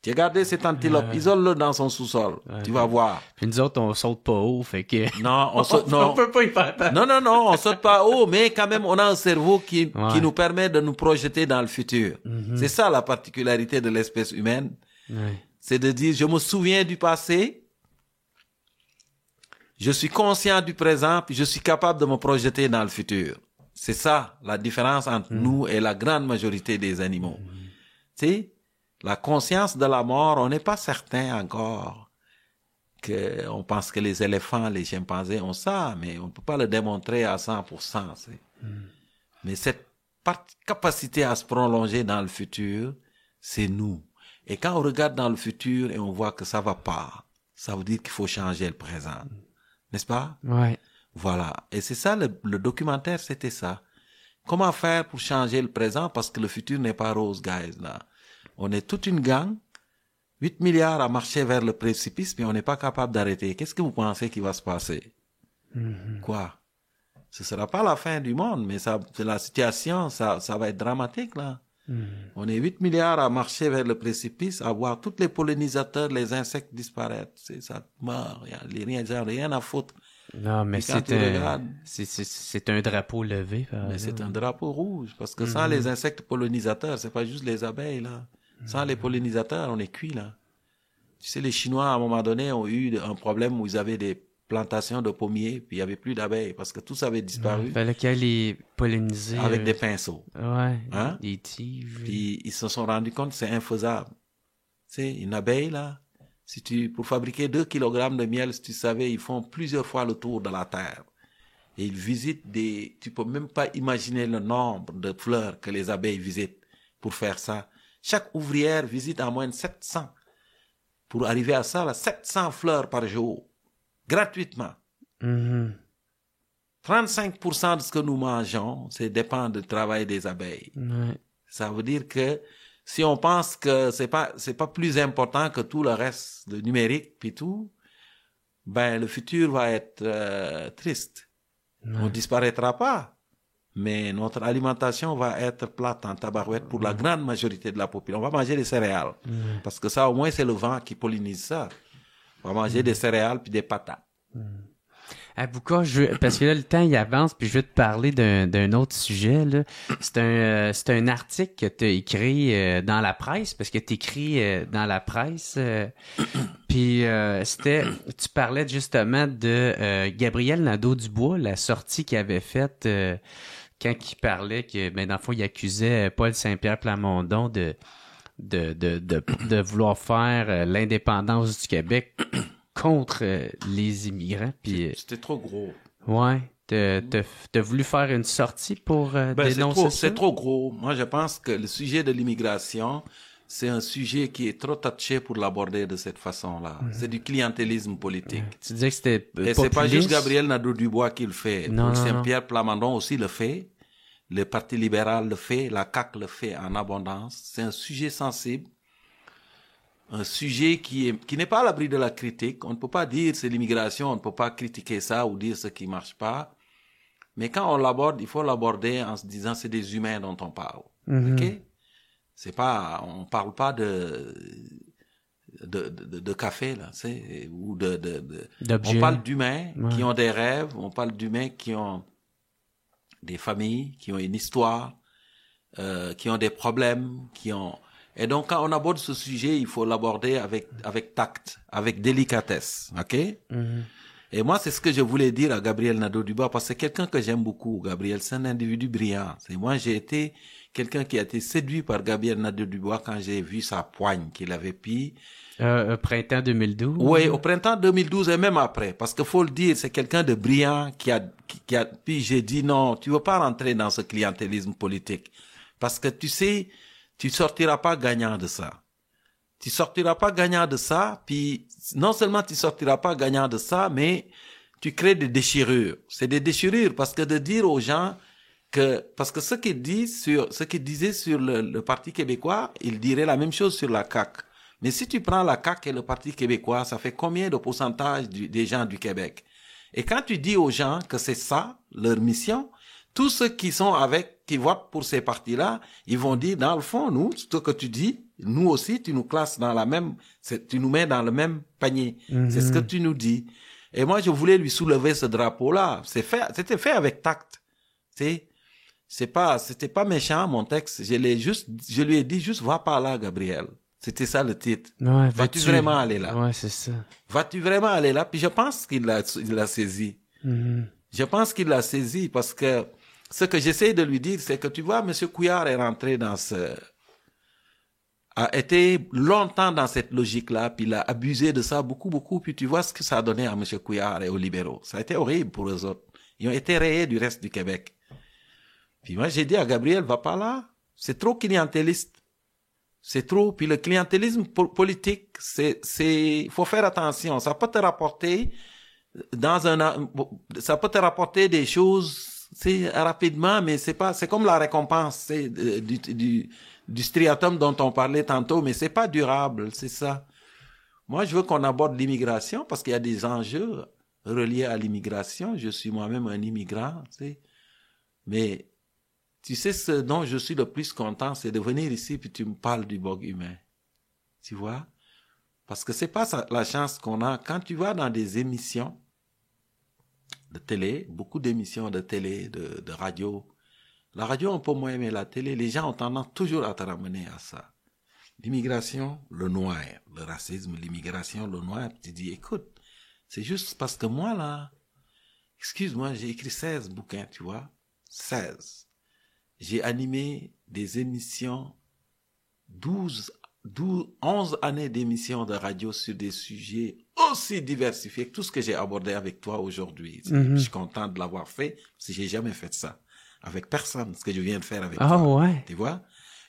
Tu as regardé cet antilope, isole-le dans son sous-sol. Tu vas voir. Puis nous autres, on saute pas haut, fait que... Non, on saute, non. On peut pas y faire peur. Non, on saute pas haut, mais quand même, on a un cerveau qui nous permet de nous projeter dans le futur. C'est ça la particularité de l'espèce humaine. C'est de dire, je me souviens du passé, je suis conscient du présent, puis je suis capable de me projeter dans le futur. C'est ça, la différence entre nous et la grande majorité des animaux. Tu sais, la conscience de la mort, on n'est pas certain encore on pense que les éléphants, les chimpanzés ont ça, mais on ne peut pas le démontrer à 100%. Mais cette capacité à se prolonger dans le futur, c'est nous. Et quand on regarde dans le futur et on voit que ça va pas, ça veut dire qu'il faut changer le présent. N'est-ce pas? Ouais. Voilà. Et c'est ça, le documentaire, c'était ça. Comment faire pour changer le présent parce que le futur n'est pas rose, guys, là. On est toute une gang, 8 milliards à marcher vers le précipice, mais on n'est pas capable d'arrêter. Qu'est-ce que vous pensez qui va se passer? Quoi? Ce sera pas la fin du monde, mais ça, c'est la situation, ça va être dramatique, là. On est 8 milliards à marcher vers le précipice, à voir tous les pollinisateurs, les insectes disparaître. Ça meurt, il n'y a rien à foutre. Non, mais Puis quand tu regardes, c'est un drapeau levé, par mais exemple. c'est un drapeau rouge, parce que sans les insectes pollinisateurs, c'est pas juste les abeilles, là. Sans les pollinisateurs, on est cuit, là. Tu sais, les Chinois, à un moment donné, ont eu un problème où ils avaient des plantations de pommiers, puis il y avait plus d'abeilles, parce que tout avait disparu. Il fallait qu'elle les polliniser. Avec des pinceaux. Ouais. Hein? Des tiges. Puis ils se sont rendus compte que c'est infaisable. Tu sais, une abeille, là, pour fabriquer 2 kilogrammes de miel, si tu savais, ils font plusieurs fois le tour de la Terre. Et ils visitent tu peux même pas imaginer le nombre de fleurs que les abeilles visitent pour faire ça. Chaque ouvrière visite en moyenne 700. Pour arriver à ça, là, 700 fleurs par jour. Gratuitement. 35% de ce que nous mangeons, dépend du travail des abeilles. Ouais. Ça veut dire que si on pense que c'est pas plus important que tout le reste, le numérique puis tout, ben le futur va être triste. On disparaîtra pas, mais notre alimentation va être plate en tabarouette pour la grande majorité de la population. On va manger des céréales parce que ça au moins c'est le vent qui pollinise ça. On va manger des céréales puis des patates. Ah, Bouka, parce que là, le temps, il avance, puis je veux te parler d'un autre sujet, là. C'est un article que tu as écrit dans la presse, parce que tu écris dans la presse. Puis tu parlais justement de Gabriel Nadeau-Dubois, la sortie qu'il avait faite quand il parlait que, ben, dans le fond, il accusait Paul Saint-Pierre Plamondon de vouloir faire l'indépendance du Québec contre les immigrants. Puis C'était trop gros. ouais, t'as voulu faire une sortie pour dénoncer ça? C'est trop gros. Moi, je pense que le sujet de l'immigration, c'est un sujet qui est trop touché pour l'aborder de cette façon-là. C'est du clientélisme politique. Tu disais que c'était Et c'est pas juste Gabriel Nadeau-Dubois qui le fait. Non, Saint-Pierre Plamondon aussi le fait. Le Parti libéral le fait. La CAQ le fait en abondance. C'est un sujet sensible. Un sujet qui n'est pas à l'abri de la critique. On ne peut pas dire c'est l'immigration, on ne peut pas critiquer ça ou dire ce qui marche pas. Mais quand on l'aborde, il faut l'aborder en se disant c'est des humains dont on parle. OK? C'est pas, on parle pas de café, là, c'est, ou d'objets. On parle d'humains qui ont des rêves, on parle d'humains qui ont des familles, qui ont une histoire, qui ont des problèmes, et donc, quand on aborde ce sujet, il faut l'aborder avec tact, avec délicatesse, ok? Et moi, c'est ce que je voulais dire à Gabriel Nadeau-Dubois, parce que c'est quelqu'un que j'aime beaucoup, Gabriel. C'est un individu brillant. Moi, j'ai été quelqu'un qui a été séduit par Gabriel Nadeau-Dubois quand j'ai vu sa poigne qu'il avait pris. Printemps 2012? Oui, au printemps 2012 et même après. Parce que faut le dire, c'est quelqu'un de brillant puis j'ai dit non, tu veux pas rentrer dans ce clientélisme politique. Parce que tu sais, tu sortiras pas gagnant de ça. Tu sortiras pas gagnant de ça, puis non seulement tu sortiras pas gagnant de ça, mais tu crées des déchirures. C'est des déchirures parce que de dire aux gens parce que ce qu'il disait sur le Parti québécois, il dirait la même chose sur la CAQ. Mais si tu prends la CAQ et le Parti québécois, ça fait combien de pourcentage des gens du Québec? Et quand tu dis aux gens que c'est ça, leur mission, tous ceux qui votent pour ces partis-là, ils vont dire, dans le fond, nous, ce que tu dis, nous aussi, tu nous classes tu nous mets dans le même panier. C'est ce que tu nous dis. Et moi, je voulais lui soulever ce drapeau-là. C'était fait avec tact. C'était pas méchant, mon texte. Je lui ai dit, juste va par là, Gabriel. C'était ça le titre. Ouais, vas-tu vraiment aller là? Ouais, c'est ça. Vas-tu vraiment aller là? Puis je pense qu'il l'a saisi. Je pense qu'il l'a saisi parce que ce que j'essaie de lui dire, c'est que tu vois, M. Couillard est rentré a été longtemps dans cette logique-là, puis il a abusé de ça beaucoup, beaucoup, puis tu vois ce que ça a donné à M. Couillard et aux libéraux. Ça a été horrible pour eux autres. Ils ont été rayés du reste du Québec. Puis moi, j'ai dit à Gabriel, va pas là. C'est trop clientéliste. C'est trop. Puis le clientélisme politique, il faut faire attention. Ça peut te rapporter ça peut te rapporter des choses, rapidement, mais c'est comme la récompense, du striatum dont on parlait tantôt, mais c'est pas durable, c'est ça. Moi, je veux qu'on aborde l'immigration parce qu'il y a des enjeux reliés à l'immigration. Je suis moi-même un immigrant, mais tu sais, ce dont je suis le plus content, c'est de venir ici puis tu me parles du bug humain. Tu vois? Parce que c'est pas la chance qu'on a. Quand tu vas dans des émissions de télé, beaucoup d'émissions de télé, de radio, la radio un peu moins, mais la télé, les gens ont tendance toujours à te ramener à ça. L'immigration, le noir, le racisme, l'immigration, le noir. Tu dis, écoute, c'est juste parce que moi, là, excuse-moi, j'ai écrit 16 bouquins, tu vois, 16. J'ai animé des émissions, 11 années d'émissions de radio sur des sujets aussi diversifiés que tout ce que j'ai abordé avec toi aujourd'hui. Je suis content de l'avoir fait, parce que j'ai jamais fait ça. Avec personne, ce que je viens de faire avec toi. Ouais. Tu vois?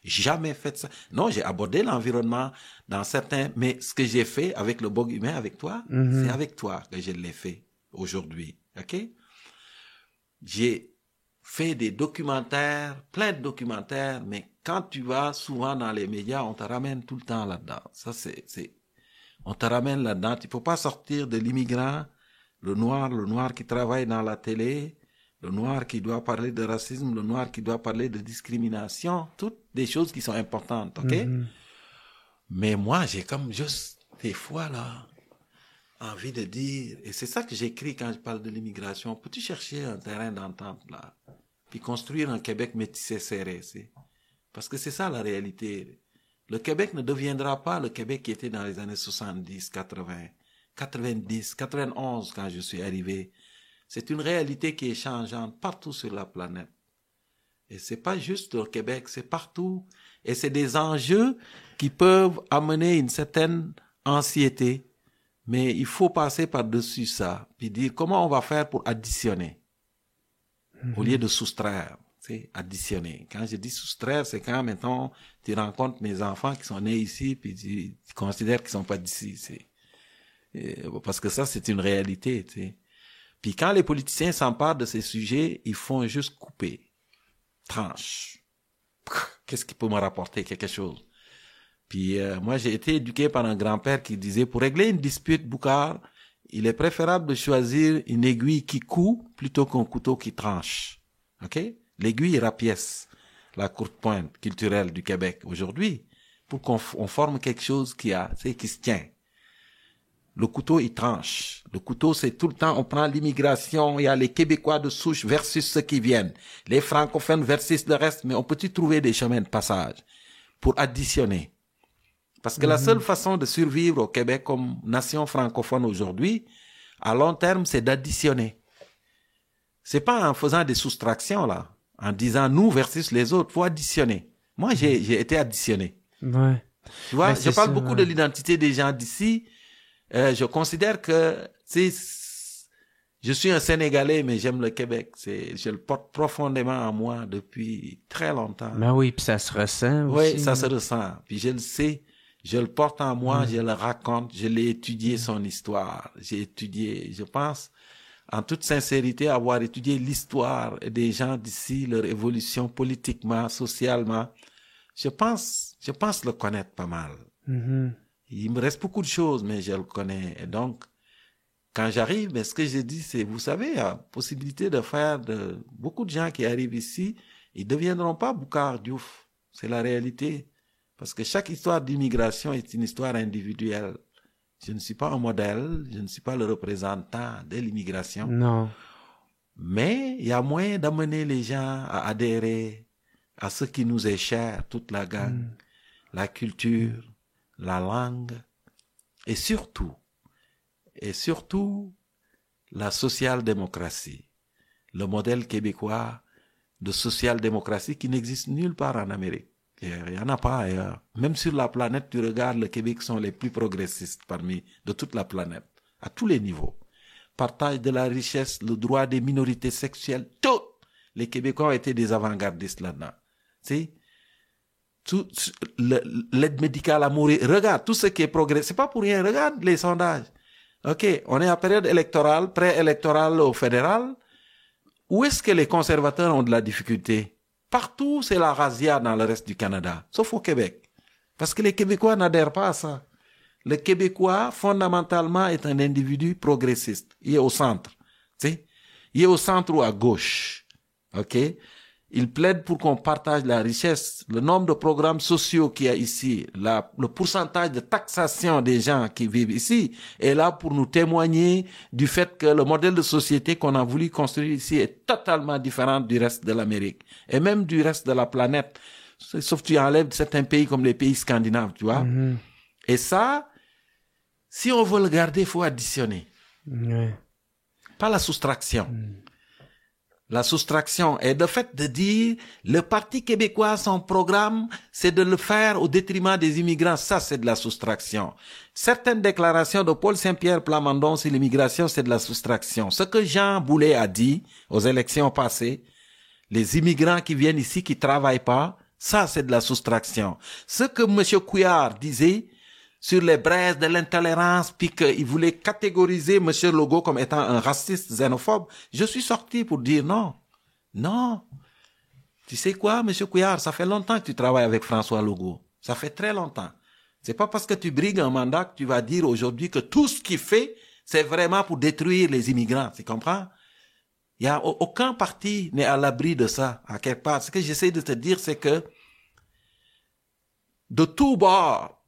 Jamais fait ça. Non, j'ai abordé l'environnement dans certains, mais ce que j'ai fait avec le bug humain avec toi, c'est avec toi que je l'ai fait aujourd'hui. OK? J'ai fait des documentaires, plein de documentaires, mais quand tu vas souvent dans les médias, on te ramène tout le temps là-dedans. Ça, on te ramène là-dedans. Tu peux pas sortir de l'immigrant, le noir qui travaille dans la télé, le noir qui doit parler de racisme, le noir qui doit parler de discrimination, toutes des choses qui sont importantes, ok? Mais moi, j'ai comme juste des fois, là, envie de dire, et c'est ça que j'écris quand je parle de l'immigration, peux-tu chercher un terrain d'entente, là, puis construire un Québec métissé serré, parce que c'est ça la réalité. Le Québec ne deviendra pas le Québec qui était dans les années 70, 80, 90, 91 quand je suis arrivé. C'est une réalité qui est changeante partout sur la planète. Et c'est pas juste au Québec, c'est partout. Et c'est des enjeux qui peuvent amener une certaine anxiété. Mais il faut passer par-dessus ça, puis dire comment on va faire pour additionner, au lieu de soustraire. Additionner. Quand je dis soustraire, c'est quand, mettons, tu rencontres mes enfants qui sont nés ici, puis tu considères qu'ils sont pas d'ici. Parce que ça, c'est une réalité. Puis quand les politiciens s'emparent de ces sujets, ils font juste couper, tranche. Qu'est-ce qui peut me rapporter quelque chose? Puis moi, j'ai été éduqué par un grand-père qui disait, pour régler une dispute, Boucard, il est préférable de choisir une aiguille qui coupe plutôt qu'un couteau qui tranche. OK? L'aiguille rapièce, la courte pointe culturelle du Québec aujourd'hui, pour qu'on forme quelque chose qui se tient. Le couteau, il tranche. Le couteau, c'est tout le temps, on prend l'immigration, il y a les Québécois de souche versus ceux qui viennent, les francophones versus le reste, mais on peut-tu trouver des chemins de passage pour additionner? Parce que la seule façon de survivre au Québec comme nation francophone aujourd'hui, à long terme, c'est d'additionner. C'est pas en faisant des soustractions, là, en disant nous versus les autres, faut additionner. Moi, j'ai été additionné. Ouais. Tu vois, je parle beaucoup de l'identité des gens d'ici. Je considère que, je suis un Sénégalais, mais j'aime le Québec. Je le porte profondément en moi depuis très longtemps. Ben oui, puis ça se ressent aussi. Oui, ça se ressent. Puis je le sais, je le porte en moi, je le raconte, je l'ai étudié son histoire. J'ai étudié, je pense, en toute sincérité, avoir étudié l'histoire des gens d'ici, leur évolution politiquement, socialement. Je pense le connaître pas mal. Il me reste beaucoup de choses, mais je le connais. Et donc, quand j'arrive, mais ce que je dis, c'est, vous savez, il y a possibilité de faire beaucoup de gens qui arrivent ici, ils deviendront pas Boucard Diouf. C'est la réalité. Parce que chaque histoire d'immigration est une histoire individuelle. Je ne suis pas un modèle, je ne suis pas le représentant de l'immigration. Non. Mais il y a moyen d'amener les gens à adhérer à ce qui nous est cher, toute la gang, la culture, la langue, et surtout, la social-démocratie, le modèle québécois de social-démocratie qui n'existe nulle part en Amérique. Il n'y en a pas ailleurs. Même sur la planète, tu regardes, le Québec sont les plus progressistes de toute la planète, à tous les niveaux. Partage de la richesse, le droit des minorités sexuelles, tout. Les Québécois ont été des avant-gardistes là-dedans. l'aide médicale à mourir. Regarde, tout ce qui est progrès, c'est pas pour rien. Regarde les sondages. OK, on est en période électorale, pré-électorale au fédéral. Où est-ce que les conservateurs ont de la difficulté? Partout, c'est la razzia dans le reste du Canada, sauf au Québec. Parce que les Québécois n'adhèrent pas à ça. Le Québécois, fondamentalement, est un individu progressiste. Il est au centre. Tu sais? Il est au centre ou à gauche. OK? Il plaide pour qu'on partage la richesse, le nombre de programmes sociaux qu'il y a ici, le pourcentage de taxation des gens qui vivent ici est là pour nous témoigner du fait que le modèle de société qu'on a voulu construire ici est totalement différent du reste de l'Amérique et même du reste de la planète. Sauf que tu enlèves certains pays comme les pays scandinaves, tu vois. Mm-hmm. Et ça, si on veut le garder, il faut additionner. Ouais. Pas la soustraction. La soustraction est le fait de dire le Parti québécois, son programme, c'est de le faire au détriment des immigrants. Ça, c'est de la soustraction. Certaines déclarations de Paul Saint-Pierre Plamondon sur l'immigration, c'est de la soustraction. Ce que Jean Boulet a dit aux élections passées, les immigrants qui viennent ici, qui travaillent pas, ça, c'est de la soustraction. Ce que M. Couillard disait sur les braises de l'intolérance, puis qu'il voulait catégoriser M. Legault comme étant un raciste xénophobe, je suis sorti pour dire non. Non. Tu sais quoi, M. Couillard, ça fait longtemps que tu travailles avec François Legault. Ça fait très longtemps. C'est pas parce que tu brigues un mandat que tu vas dire aujourd'hui que tout ce qu'il fait, c'est vraiment pour détruire les immigrants. Tu comprends? Il y a aucun parti n'est à l'abri de ça, à quelque part. Ce que j'essaie de te dire, c'est que de tous bords,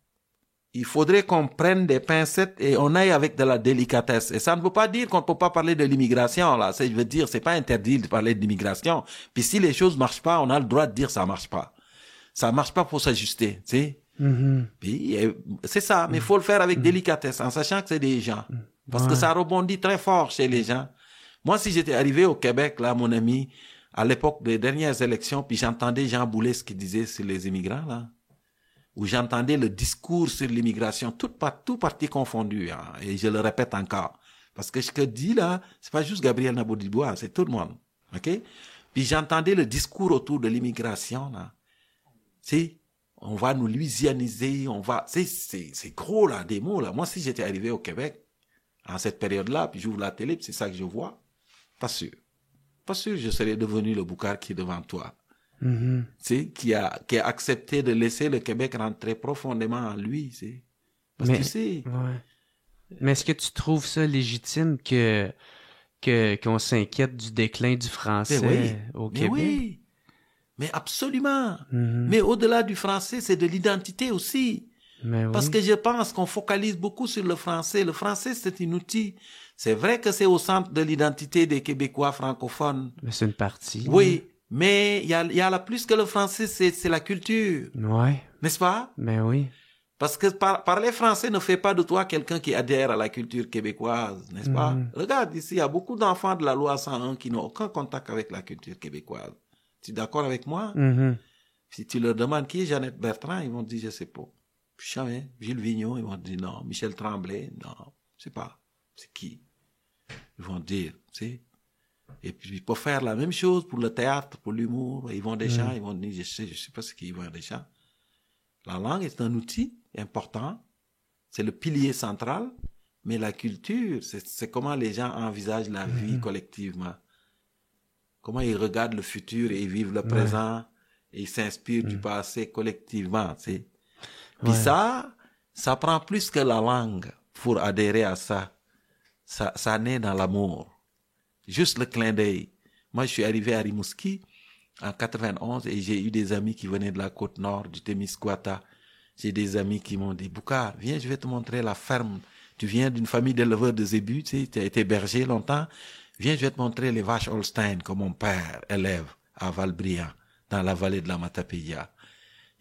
il faudrait qu'on prenne des pincettes et on aille avec de la délicatesse. Et ça ne veut pas dire qu'on ne peut pas parler de l'immigration, là. Je veux dire, c'est pas interdit de parler de l'immigration. Puis si les choses marchent pas, on a le droit de dire ça marche pas. Ça marche pas pour s'ajuster, tu sais. Mm-hmm. Puis c'est ça, mais il faut le faire avec délicatesse, en sachant que c'est des gens. Parce que ça rebondit très fort chez les gens. Moi, si j'étais arrivé au Québec, là, mon ami, à l'époque des dernières élections, puis j'entendais Jean Boulet ce qu'il disait sur les immigrants, là, où j'entendais le discours sur l'immigration, tout parti confondu, hein, et je le répète encore. Parce que ce que dit là, c'est pas juste Gabriel Nadeau-Dubois, c'est tout le monde. OK? Puis j'entendais le discours autour de l'immigration, là. Tu on va nous louisianiser, c'est gros, là, des mots, là. Moi, si j'étais arrivé au Québec, en cette période-là, puis j'ouvre la télé, puis c'est ça que je vois, pas sûr. Pas sûr que je serais devenu le Boucard qui est devant toi. Mm-hmm. Qui a accepté de laisser le Québec rentrer profondément en lui, parce que tu sais. Ouais. Mais est-ce que tu trouves ça légitime qu'on s'inquiète du déclin du français au Québec? Mais oui, mais absolument. Mm-hmm. Mais au-delà du français, c'est de l'identité aussi. Parce que je pense qu'on focalise beaucoup sur le français. Le français, c'est un outil. C'est vrai que c'est au centre de l'identité des Québécois francophones. Mais c'est une partie. Oui. Mais il y a la plus que le français, c'est la culture. Ouais. N'est-ce pas? Mais oui. Parce que parler français ne fait pas de toi quelqu'un qui adhère à la culture québécoise, n'est-ce pas? Regarde ici, il y a beaucoup d'enfants de la loi 101 qui n'ont aucun contact avec la culture québécoise. Tu es d'accord avec moi? Si tu leur demandes qui est Jeannette Bertrand, ils vont te dire je sais pas. Jamais. Gilles Vigneault, ils vont te dire non. Michel Tremblay, non. Je sais pas. C'est qui? Ils vont te dire, tu sais. Et puis, il faut faire la même chose pour le théâtre, pour l'humour. Yvon Deschamps, ils vont dire, je sais pas ce qu'est Yvon Deschamps. La langue est un outil important. C'est le pilier central. Mais la culture, c'est comment les gens envisagent la vie collectivement. Comment ils regardent le futur et ils vivent le présent. Et ils s'inspirent du passé collectivement, tu sais. Puis ça prend plus que la langue pour adhérer à ça. Ça naît dans l'amour. Juste le clin d'œil. Moi, je suis arrivé à Rimouski en 91 et j'ai eu des amis qui venaient de la côte nord, du Témiscouata. J'ai des amis qui m'ont dit, Boucard, viens, je vais te montrer la ferme. Tu viens d'une famille d'éleveurs de zébus, tu sais, tu as été berger longtemps. Viens, je vais te montrer les vaches Holstein que mon père élève à Valbriand, dans la vallée de la Matapédia.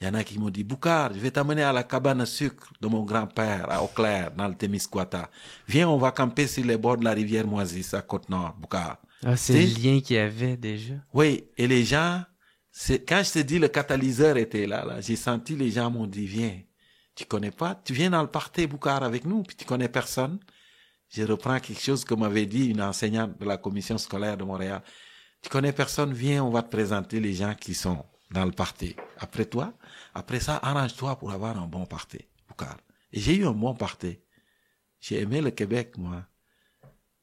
Il y en a qui m'ont dit, Boucard, je vais t'amener à la cabane à sucre de mon grand-père, à Auclair, dans le Témiscouata. Viens, on va camper sur les bords de la rivière Moisis, à Côte-Nord, Boucard. Ah, c'est le lien qu'il y avait déjà. Oui, et les gens, quand je te dis le catalyseur était là, j'ai senti les gens m'ont dit, viens, tu connais pas, tu viens dans le party, Boucard, avec nous, puis tu connais personne. Je reprends quelque chose que m'avait dit une enseignante de la commission scolaire de Montréal. Tu connais personne, viens, on va te présenter les gens qui sont dans le party. Après toi, Après ça, arrange-toi pour avoir un bon party, Boucar. Et j'ai eu un bon party. J'ai aimé le Québec, moi.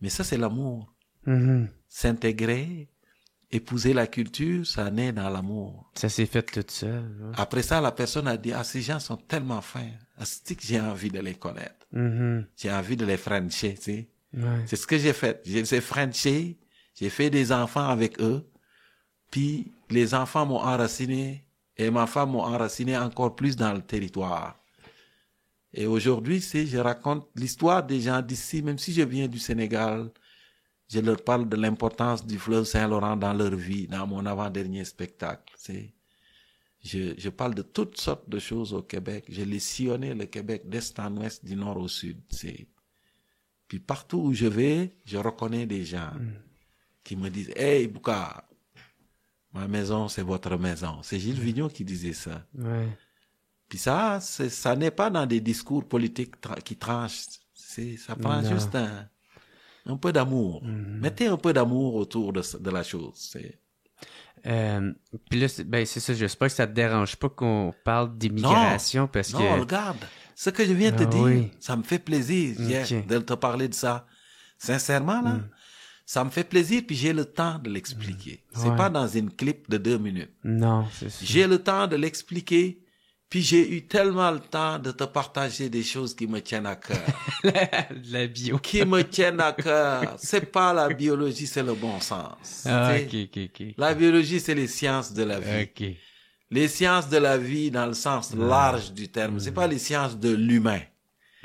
Mais ça, c'est l'amour. S'intégrer, épouser la culture, ça naît dans l'amour. Ça s'est fait tout seul. Ouais. Après ça, la personne a dit, ces gens sont tellement fins. C'est que j'ai envie de les connaître. J'ai envie de les frencher, tu sais. Ouais. C'est ce que j'ai fait. Je les ai frenchés, j'ai fait des enfants avec eux, puis les enfants m'ont enraciné, et ma femme m'ont enraciné encore plus dans le territoire. Et aujourd'hui, je raconte l'histoire des gens d'ici, même si je viens du Sénégal, je leur parle de l'importance du fleuve Saint-Laurent dans leur vie, dans mon avant-dernier spectacle. Je parle de toutes sortes de choses au Québec. Je l'ai sillonné, le Québec, d'est en ouest, du nord au sud. Puis partout où je vais, je reconnais des gens qui me disent « Hey, Bouka, ma maison, c'est votre maison. » C'est Gilles Vigneault qui disait ça. Ouais. Puis ça n'est pas dans des discours politiques qui tranchent. Ça prend juste un peu d'amour. Mettez un peu d'amour autour de la chose. Puis là, c'est ça, j'espère que ça te dérange pas qu'on parle d'immigration parce que... Non, regarde, ce que je viens de te dire, oui. ça me fait plaisir de te parler de ça. Sincèrement, là, ça me fait plaisir, puis j'ai le temps de l'expliquer. C'est pas dans une clip de 2 minutes. Non, c'est ça. J'ai le temps de l'expliquer, puis j'ai eu tellement le temps de te partager des choses qui me tiennent à cœur. la bio. Qui me tiennent à cœur. C'est pas la biologie, c'est le bon sens. Ah, ok. La biologie, c'est les sciences de la vie. Ok. Les sciences de la vie dans le sens large du terme. C'est pas les sciences de l'humain.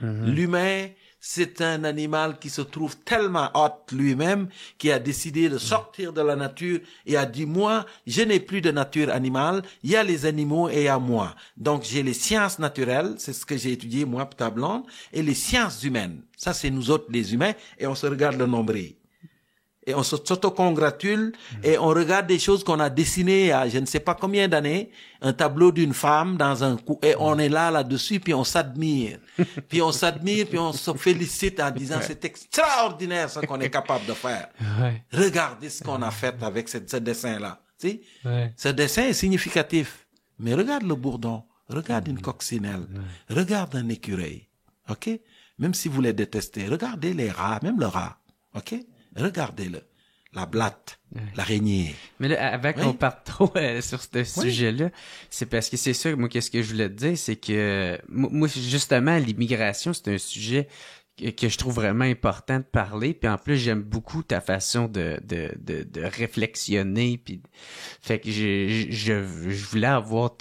L'humain, c'est un animal qui se trouve tellement hot lui-même, qui a décidé de sortir de la nature et a dit, moi, je n'ai plus de nature animale, il y a les animaux et il y a moi. Donc, j'ai les sciences naturelles, c'est ce que j'ai étudié, moi, ta blonde, et les sciences humaines. Ça, c'est nous autres, les humains, et on se regarde le nombril. Et on s'autocongratule et on regarde des choses qu'on a dessinées à je ne sais pas combien d'années, un tableau d'une femme dans un coup, et on est là-dessus, puis on s'admire. Puis on se félicite en disant c'est extraordinaire ce qu'on est capable de faire. Ouais. Regardez ce qu'on a fait avec ce dessin-là. Tu sais? Ouais. Ce dessin est significatif. Mais regarde le bourdon, regarde une coccinelle, regarde un écureuil. OK? Même si vous les détestez, regardez les rats, même le rat. OK? Regardez-le. La blatte, l'araignée. Mais là, avant qu'on parte trop sur ce sujet-là, c'est parce que c'est ça, moi, qu'est-ce que je voulais te dire, c'est que, moi, justement, l'immigration, c'est un sujet que je trouve vraiment important de parler, puis en plus, j'aime beaucoup ta façon de réflexionner, puis, fait que je voulais avoir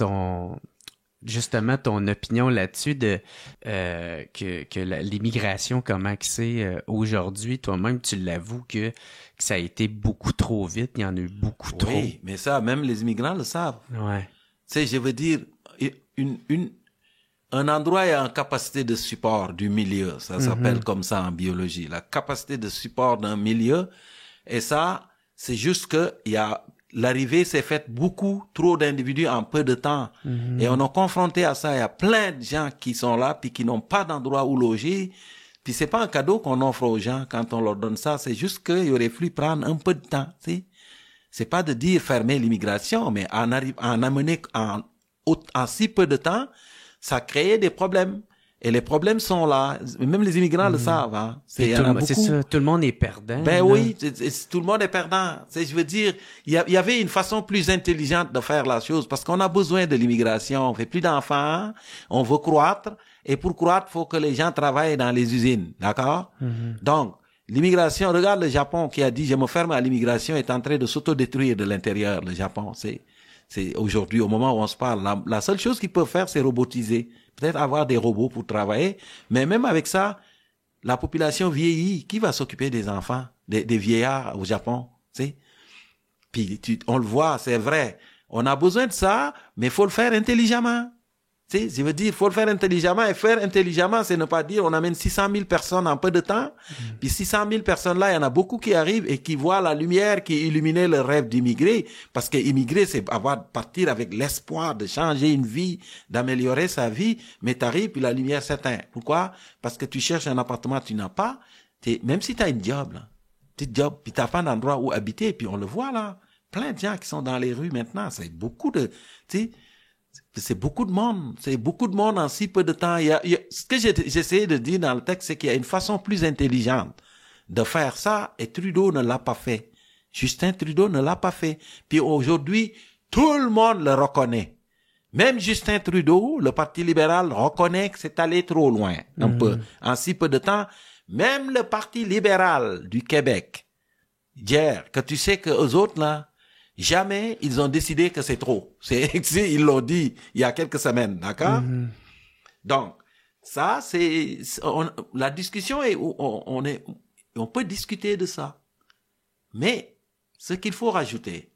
justement ton opinion là-dessus de que l'immigration, comment que c'est aujourd'hui. Toi-même, tu l'avoues que ça a été beaucoup trop vite. Il y en a eu beaucoup trop. Oui, mais ça, même les immigrants le savent. Ouais. Tu sais, je veux dire, un endroit a une capacité de support du milieu. Ça s'appelle comme ça en biologie. La capacité de support d'un milieu. Et ça, c'est juste que l'arrivée s'est faite beaucoup trop d'individus en peu de temps. Et on est confronté à ça. Il y a plein de gens qui sont là puis qui n'ont pas d'endroit où loger. Puis c'est pas un cadeau qu'on offre aux gens quand on leur donne ça. C'est juste qu'il aurait fallu prendre un peu de temps. Tu sais. C'est pas de dire fermer l'immigration, mais en amener en si peu de temps, ça crée des problèmes. Et les problèmes sont là. Même les immigrants le savent. Hein. C'est ça. Tout le monde est perdant. Ben oui, tout le monde est perdant. Je veux dire, il y avait une façon plus intelligente de faire la chose parce qu'on a besoin de l'immigration. On fait plus d'enfants, on veut croître. Et pour croître, faut que les gens travaillent dans les usines. D'accord? Donc, l'immigration, regarde le Japon qui a dit, je me ferme à l'immigration, est en train de s'autodétruire de l'intérieur. Le Japon, c'est aujourd'hui, au moment où on se parle, la seule chose qu'ils peuvent faire, c'est robotiser. Peut-être avoir des robots pour travailler. Mais même avec ça, la population vieillit. Qui va s'occuper des enfants, des vieillards au Japon? Tu sais? Puis on le voit, c'est vrai. On a besoin de ça, mais il faut le faire intelligemment. Tu sais, je veux dire, il faut le faire intelligemment. Et faire intelligemment, c'est ne pas dire on amène 600 000 personnes en peu de temps. Puis 600 000 personnes-là, il y en a beaucoup qui arrivent et qui voient la lumière qui illuminait le rêve d'immigrer. Parce que immigrer, c'est partir avec l'espoir de changer une vie, d'améliorer sa vie. Mais t'arrives, puis la lumière s'éteint. Pourquoi? Parce que tu cherches un appartement, tu n'as pas. Même si t'as une job, là. Petite job, puis t'as pas d'endroit où habiter. Puis on le voit, là. Plein de gens qui sont dans les rues maintenant. C'est beaucoup de, tu sais. C'est beaucoup de monde. C'est beaucoup de monde en si peu de temps. Ce que j'essayais de dire dans le texte, c'est qu'il y a une façon plus intelligente de faire ça, et Trudeau ne l'a pas fait. Justin Trudeau ne l'a pas fait. Puis aujourd'hui, tout le monde le reconnaît. Même Justin Trudeau, le Parti libéral, reconnaît que c'est allé trop loin, un peu, en si peu de temps. Même le Parti libéral du Québec, hier, que tu sais que eux autres, là, jamais ils ont décidé que c'est trop. Ils l'ont dit il y a quelques semaines, d'accord? Donc, ça, la discussion est, on peut discuter de ça. Mais, ce qu'il faut rajouter.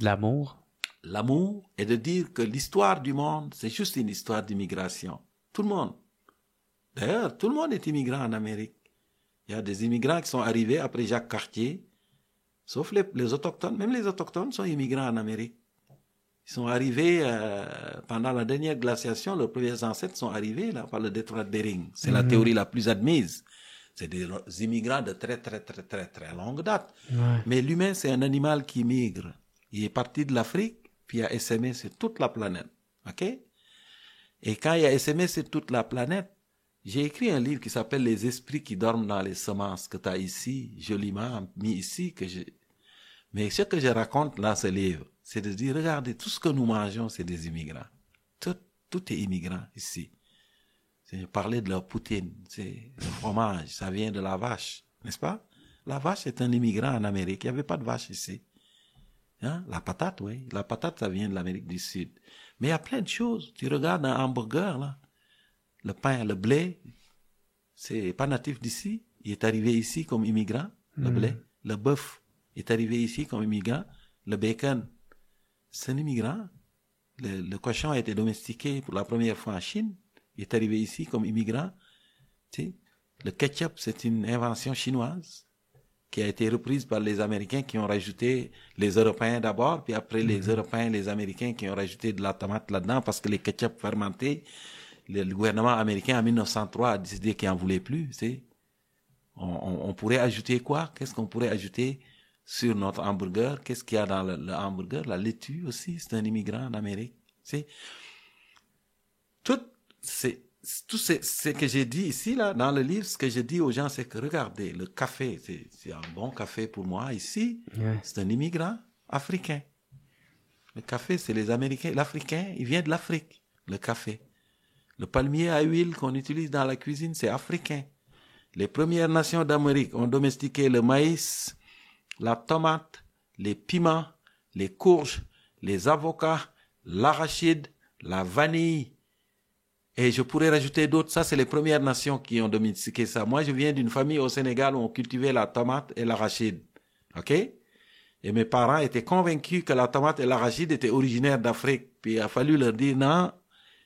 L'amour. L'amour est de dire que l'histoire du monde, c'est juste une histoire d'immigration. Tout le monde. D'ailleurs, tout le monde est immigrant en Amérique. Il y a des immigrants qui sont arrivés après Jacques Cartier, sauf les autochtones. Même les autochtones sont immigrants en Amérique. Ils sont arrivés pendant la dernière glaciation, leurs premiers ancêtres sont arrivés là par le détroit de Bering. C'est la théorie la plus admise. C'est des immigrants de très longue date. Ouais. Mais l'humain, c'est un animal qui migre. Il est parti de l'Afrique, puis il a essaimé sur toute la planète. OK? Et quand il a essaimé sur toute la planète, j'ai écrit un livre qui s'appelle « Les esprits qui dorment dans les semences » que tu as ici, joliment mis ici. Mais ce que je raconte là, ce livre, c'est de dire, regardez, tout ce que nous mangeons, c'est des immigrants. Tout est immigrant ici. C'est parler de leur poutine, c'est le fromage, ça vient de la vache, n'est-ce pas? La vache est un immigrant en Amérique, il n'y avait pas de vache ici. Hein? La patate, oui, la patate, ça vient de l'Amérique du Sud. Mais il y a plein de choses. Tu regardes un hamburger, là, le pain, le blé, c'est pas natif d'ici, il est arrivé ici comme immigrant, le blé. Le bœuf est arrivé ici comme immigrant, le bacon, c'est un immigrant. Le cochon a été domestiqué pour la première fois en Chine. Il est arrivé ici comme immigrant. Tu sais, le ketchup, c'est une invention chinoise qui a été reprise par les Américains qui ont rajouté les Européens d'abord, puis après les Européens, les Américains qui ont rajouté de la tomate là-dedans parce que les ketchup fermentés, le gouvernement américain en 1903 a décidé qu'il n'en voulait plus. Tu sais. On pourrait ajouter quoi? Qu'est-ce qu'on pourrait ajouter sur notre hamburger? Qu'est-ce qu'il y a dans le hamburger? La laitue aussi, c'est un immigrant d'Amérique. Tu sais. Tout ce que j'ai dit ici, là, dans le livre, ce que je dis aux gens, c'est que regardez, le café, c'est un bon café pour moi ici. Yeah. C'est un immigrant africain. Le café, c'est les Américains. L'Africain, il vient de l'Afrique, le café. Le palmier à huile qu'on utilise dans la cuisine, c'est africain. Les Premières Nations d'Amérique ont domestiqué le maïs, la tomate, les piments, les courges, les avocats, l'arachide, la vanille. Et je pourrais rajouter d'autres. Ça, c'est les Premières Nations qui ont domestiqué ça. Moi, je viens d'une famille au Sénégal où on cultivait la tomate et l'arachide. OK? Et mes parents étaient convaincus que la tomate et l'arachide étaient originaires d'Afrique. Puis il a fallu leur dire, non,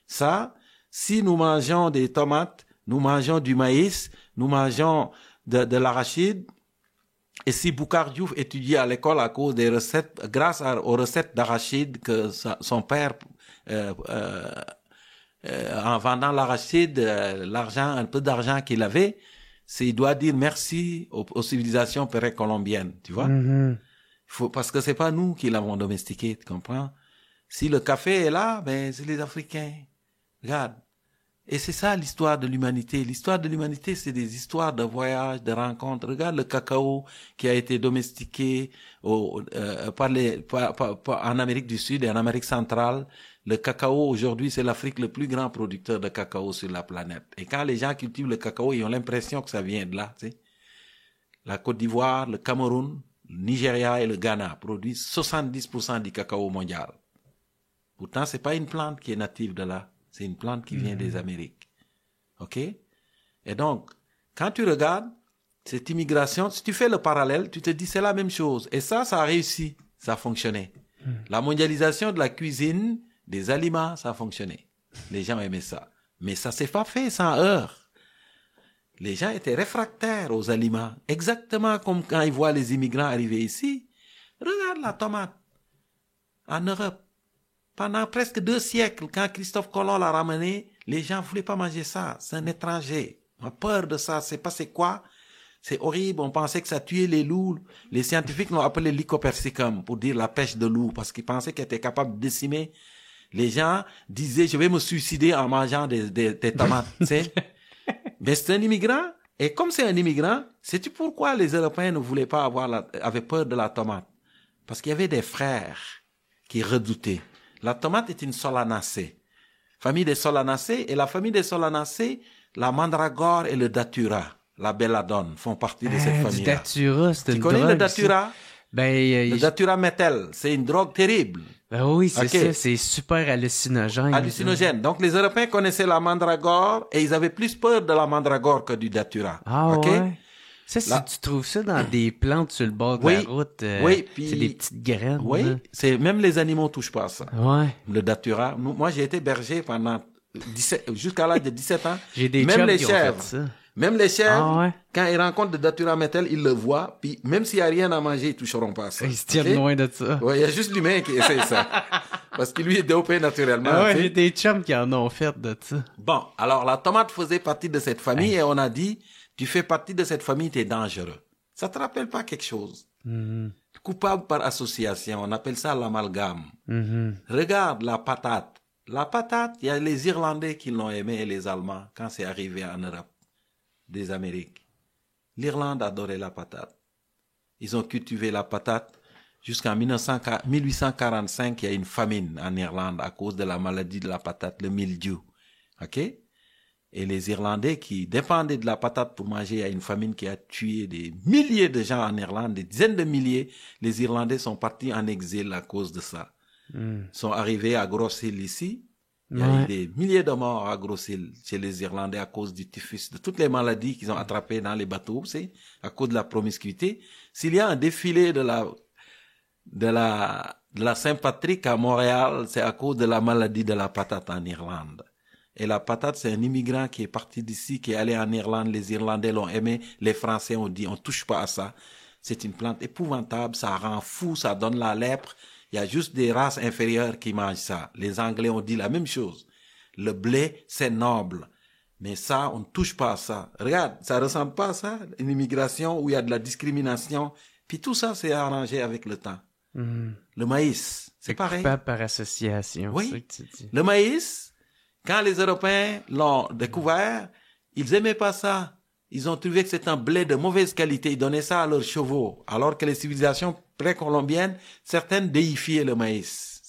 ça, si nous mangeons des tomates, nous mangeons du maïs, nous mangeons de l'arachide. Et si Boukhar Diouf étudiait à l'école à cause des recettes, grâce aux recettes d'arachide que son père, en vendant l'arachide, un peu d'argent qu'il avait, il doit dire merci aux civilisations précolombiennes, tu vois. Parce que c'est pas nous qui l'avons domestiqué, tu comprends? Si le café est là, ben c'est les Africains. Regarde. Et c'est ça l'histoire de l'humanité. L'histoire de l'humanité, c'est des histoires de voyages, de rencontres. Regarde le cacao qui a été domestiqué en Amérique du Sud et en Amérique centrale. Le cacao, aujourd'hui, c'est l'Afrique le plus grand producteur de cacao sur la planète. Et quand les gens cultivent le cacao, ils ont l'impression que ça vient de là, tu sais. La Côte d'Ivoire, le Cameroun, le Nigeria et le Ghana produisent 70% du cacao mondial. Pourtant, c'est pas une plante qui est native de là. C'est une plante qui vient des Amériques. OK? Et donc, quand tu regardes cette immigration, si tu fais le parallèle, tu te dis c'est la même chose. Et ça a réussi. Ça a fonctionné. La mondialisation de la cuisine, des aliments, ça a fonctionné. Les gens aimaient ça. Mais ça s'est pas fait sans heurts. Les gens étaient réfractaires aux aliments. Exactement comme quand ils voient les immigrants arriver ici. Regarde la tomate. En Europe. Pendant presque 2 siècles, quand Christophe Colomb l'a ramené, les gens voulaient pas manger ça. C'est un étranger. On a peur de ça. C'est pas c'est quoi. C'est horrible. On pensait que ça tuait les loups. Les scientifiques l'ont appelé Lycopersicum pour dire la pêche de loup parce qu'ils pensaient qu'elle était capable de décimer Les gens disaient, je vais me suicider en mangeant des tomates, tu sais. Mais c'est un immigrant. Et comme c'est un immigrant, sais-tu pourquoi les Européens ne voulaient pas avaient peur de la tomate? Parce qu'il y avait des frères qui redoutaient. La tomate est une solanacée. Famille des solanacées. Et la famille des solanacées, la mandragore et le datura, la belladone, font partie de cette famille-là. Du datura, c'est une drogue. Tu connais le datura? Ben, le datura méthyle, c'est une drogue terrible. Ben oui, c'est ça, c'est super hallucinogène. Hallucinogène. Donc les Européens connaissaient la mandragore et ils avaient plus peur de la mandragore que du datura. Ah ouais? Ça, tu trouves ça dans des plantes sur le bord de la route. Oui, puis c'est des petites graines. Oui, là. Même les animaux touchent pas à ça. Ouais. Le datura. Moi, j'ai été berger pendant jusqu'à l'âge de 17 ans. J'ai des même chums les qui chèvres. ont fait ça. Même les chèvres, quand ils rencontrent de datura méthyle, ils le voient, puis même s'il n'y a rien à manger, ils toucheront pas à ça. Ils se tiennent loin de ça. Ouais, il y a juste l'humain qui essaie ça. Parce que lui est dopé naturellement. Ah ouais, j'ai des chums qui en ont fait de ça. Bon, alors la tomate faisait partie de cette famille et on a dit, tu fais partie de cette famille, t'es dangereux. Ça te rappelle pas quelque chose? Coupable par association, on appelle ça l'amalgame. Regarde la patate. La patate, il y a les Irlandais qui l'ont aimé et les Allemands quand c'est arrivé en Europe des Amériques. L'Irlande adorait la patate. Ils ont cultivé la patate jusqu'en 1845. Il y a une famine en Irlande à cause de la maladie de la patate, le mildiou. OK? Et les Irlandais qui dépendaient de la patate pour manger, il y a une famine qui a tué des milliers de gens en Irlande, des dizaines de milliers. Les Irlandais sont partis en exil à cause de ça. Sont arrivés à Grosse Hill ici. Il y a eu des milliers de morts à Grosse Hill chez les Irlandais à cause du typhus, de toutes les maladies qu'ils ont attrapées dans les bateaux, c'est à cause de la promiscuité. S'il y a un défilé de la Saint-Patrick à Montréal, c'est à cause de la maladie de la patate en Irlande. Et la patate, c'est un immigrant qui est parti d'ici, qui est allé en Irlande. Les Irlandais l'ont aimé. Les Français ont dit, on touche pas à ça. C'est une plante épouvantable. Ça rend fou. Ça donne la lèpre. Il y a juste des races inférieures qui mangent ça. Les Anglais ont dit la même chose. Le blé, c'est noble. Mais ça, on ne touche pas à ça. Regarde, ça ressemble pas à ça. Une immigration où il y a de la discrimination. Puis tout ça, c'est arrangé avec le temps. Le maïs, c'est pareil. Coupable par association. Oui. C'est ça que tu dis. Le maïs, quand les Européens l'ont découvert, ils aimaient pas ça. Ils ont trouvé que c'était un blé de mauvaise qualité. Ils donnaient ça à leurs chevaux. Alors que les civilisations précolombiennes, certaines déifiaient le maïs.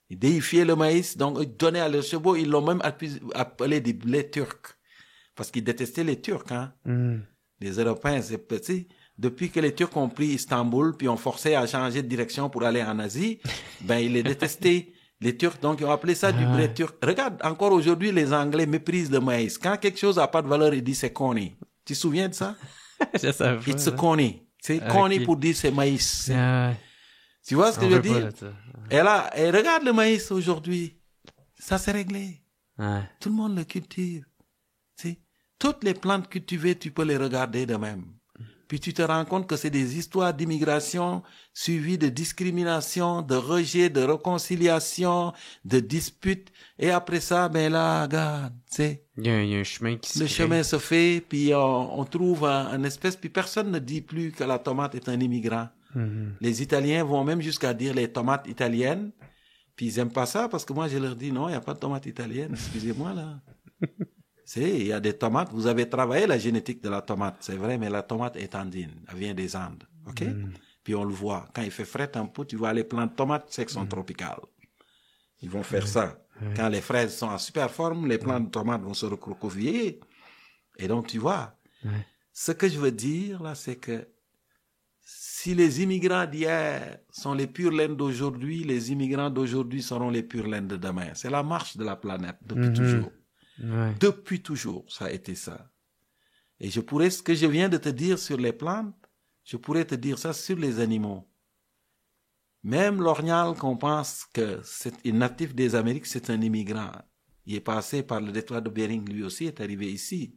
Ils déifiaient le maïs, donc ils donnaient à leurs chevaux. Ils l'ont même appelé des blés turcs. Parce qu'ils détestaient les Turcs, hein. Les Européens, c'est petit. Depuis que les Turcs ont pris Istanbul, puis ont forcé à changer de direction pour aller en Asie, ben, ils les détestaient. Les Turcs, donc, ils ont appelé ça du blé turc. Regarde, encore aujourd'hui, les Anglais méprisent le maïs. Quand quelque chose n'a pas de valeur, ils disent c'est coney. Tu te souviens de ça? Je savais pas. It's a coney. C'est coney pour dire c'est maïs. Tu vois ce que je veux dire? Et là, et regarde le maïs aujourd'hui. Ça s'est réglé. Tout le monde le cultive. Tu toutes les plantes cultivées, tu peux les regarder de même. Puis tu te rends compte que c'est des histoires d'immigration suivies de discrimination, de rejet, de réconciliation, de disputes. Et après ça, ben là, regarde, tu sais. Il y a un chemin qui se Le crée. chemin se fait, puis on trouve un espèce, puis personne ne dit plus que la tomate est un immigrant. Les Italiens vont même jusqu'à dire les tomates italiennes, puis ils aiment pas ça, parce que moi je leur dis non, il n'y a pas de tomate italienne, excusez-moi là. Il y a des tomates, vous avez travaillé la génétique de la tomate, c'est vrai, mais la tomate est andine, elle vient des Andes, ok? Puis on le voit, quand il fait frais un peu, tu vois les plantes de tomates, c'est qu'elles sont tropicales. Ils vont faire ça. Quand les fraises sont en super forme, les plantes de tomates vont se recroqueviller. Et donc tu vois, ce que je veux dire là, c'est que si les immigrants d'hier sont les pures laines d'aujourd'hui, les immigrants d'aujourd'hui seront les pures laines de demain. C'est la marche de la planète depuis toujours. Depuis toujours, ça a été ça. Et ce que je viens de te dire sur les plantes, je pourrais te dire ça sur les animaux. Même l'orignal qu'on pense que c'est un natif des Amériques, c'est un immigrant. Il est passé par le détroit de Bering, lui aussi est arrivé ici.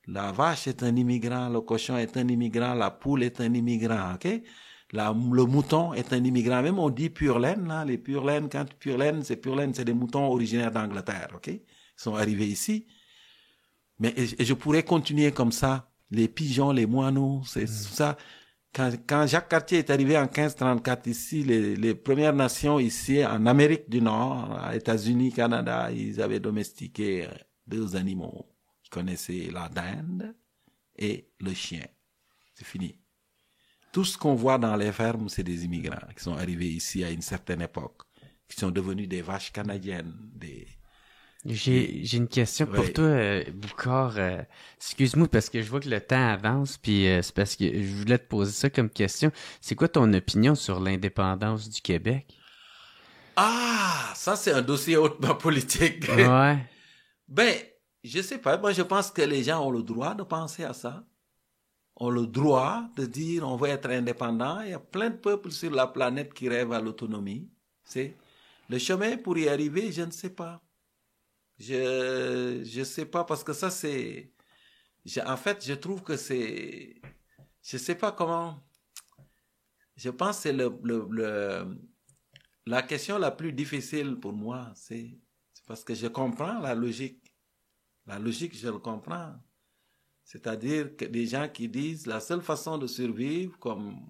La vache est un immigrant, le cochon est un immigrant, la poule est un immigrant, ok? Le mouton est un immigrant. Même on dit pure laine, là, les pure laine, c'est des moutons originaires d'Angleterre, ok? Ils sont arrivés ici. Mais et je pourrais continuer comme ça. Les pigeons, les moineaux, c'est ça. Quand Jacques Cartier est arrivé en 1534 ici, les Premières Nations ici, en Amérique du Nord, aux États-Unis, Canada, ils avaient domestiqué 2 animaux. Ils connaissaient la dinde et le chien. C'est fini. Tout ce qu'on voit dans les fermes, c'est des immigrants qui sont arrivés ici à une certaine époque, qui sont devenus des vaches canadiennes, J'ai une question pour toi, Boucard. Excuse-moi parce que je vois que le temps avance, puis c'est parce que je voulais te poser ça comme question. C'est quoi ton opinion sur l'indépendance du Québec? Ah, ça c'est un dossier hautement politique. Ouais. Ben, je sais pas. Moi, je pense que les gens ont le droit de penser à ça. Ont le droit de dire on veut être indépendant. Il y a plein de peuples sur la planète qui rêvent à l'autonomie. C'est le chemin pour y arriver, je ne sais pas. Je sais pas parce que ça c'est en fait je trouve que c'est je sais pas comment je pense que c'est la question la plus difficile pour moi c'est parce que je comprends la logique je le comprends, c'est-à-dire que des gens qui disent la seule façon de survivre comme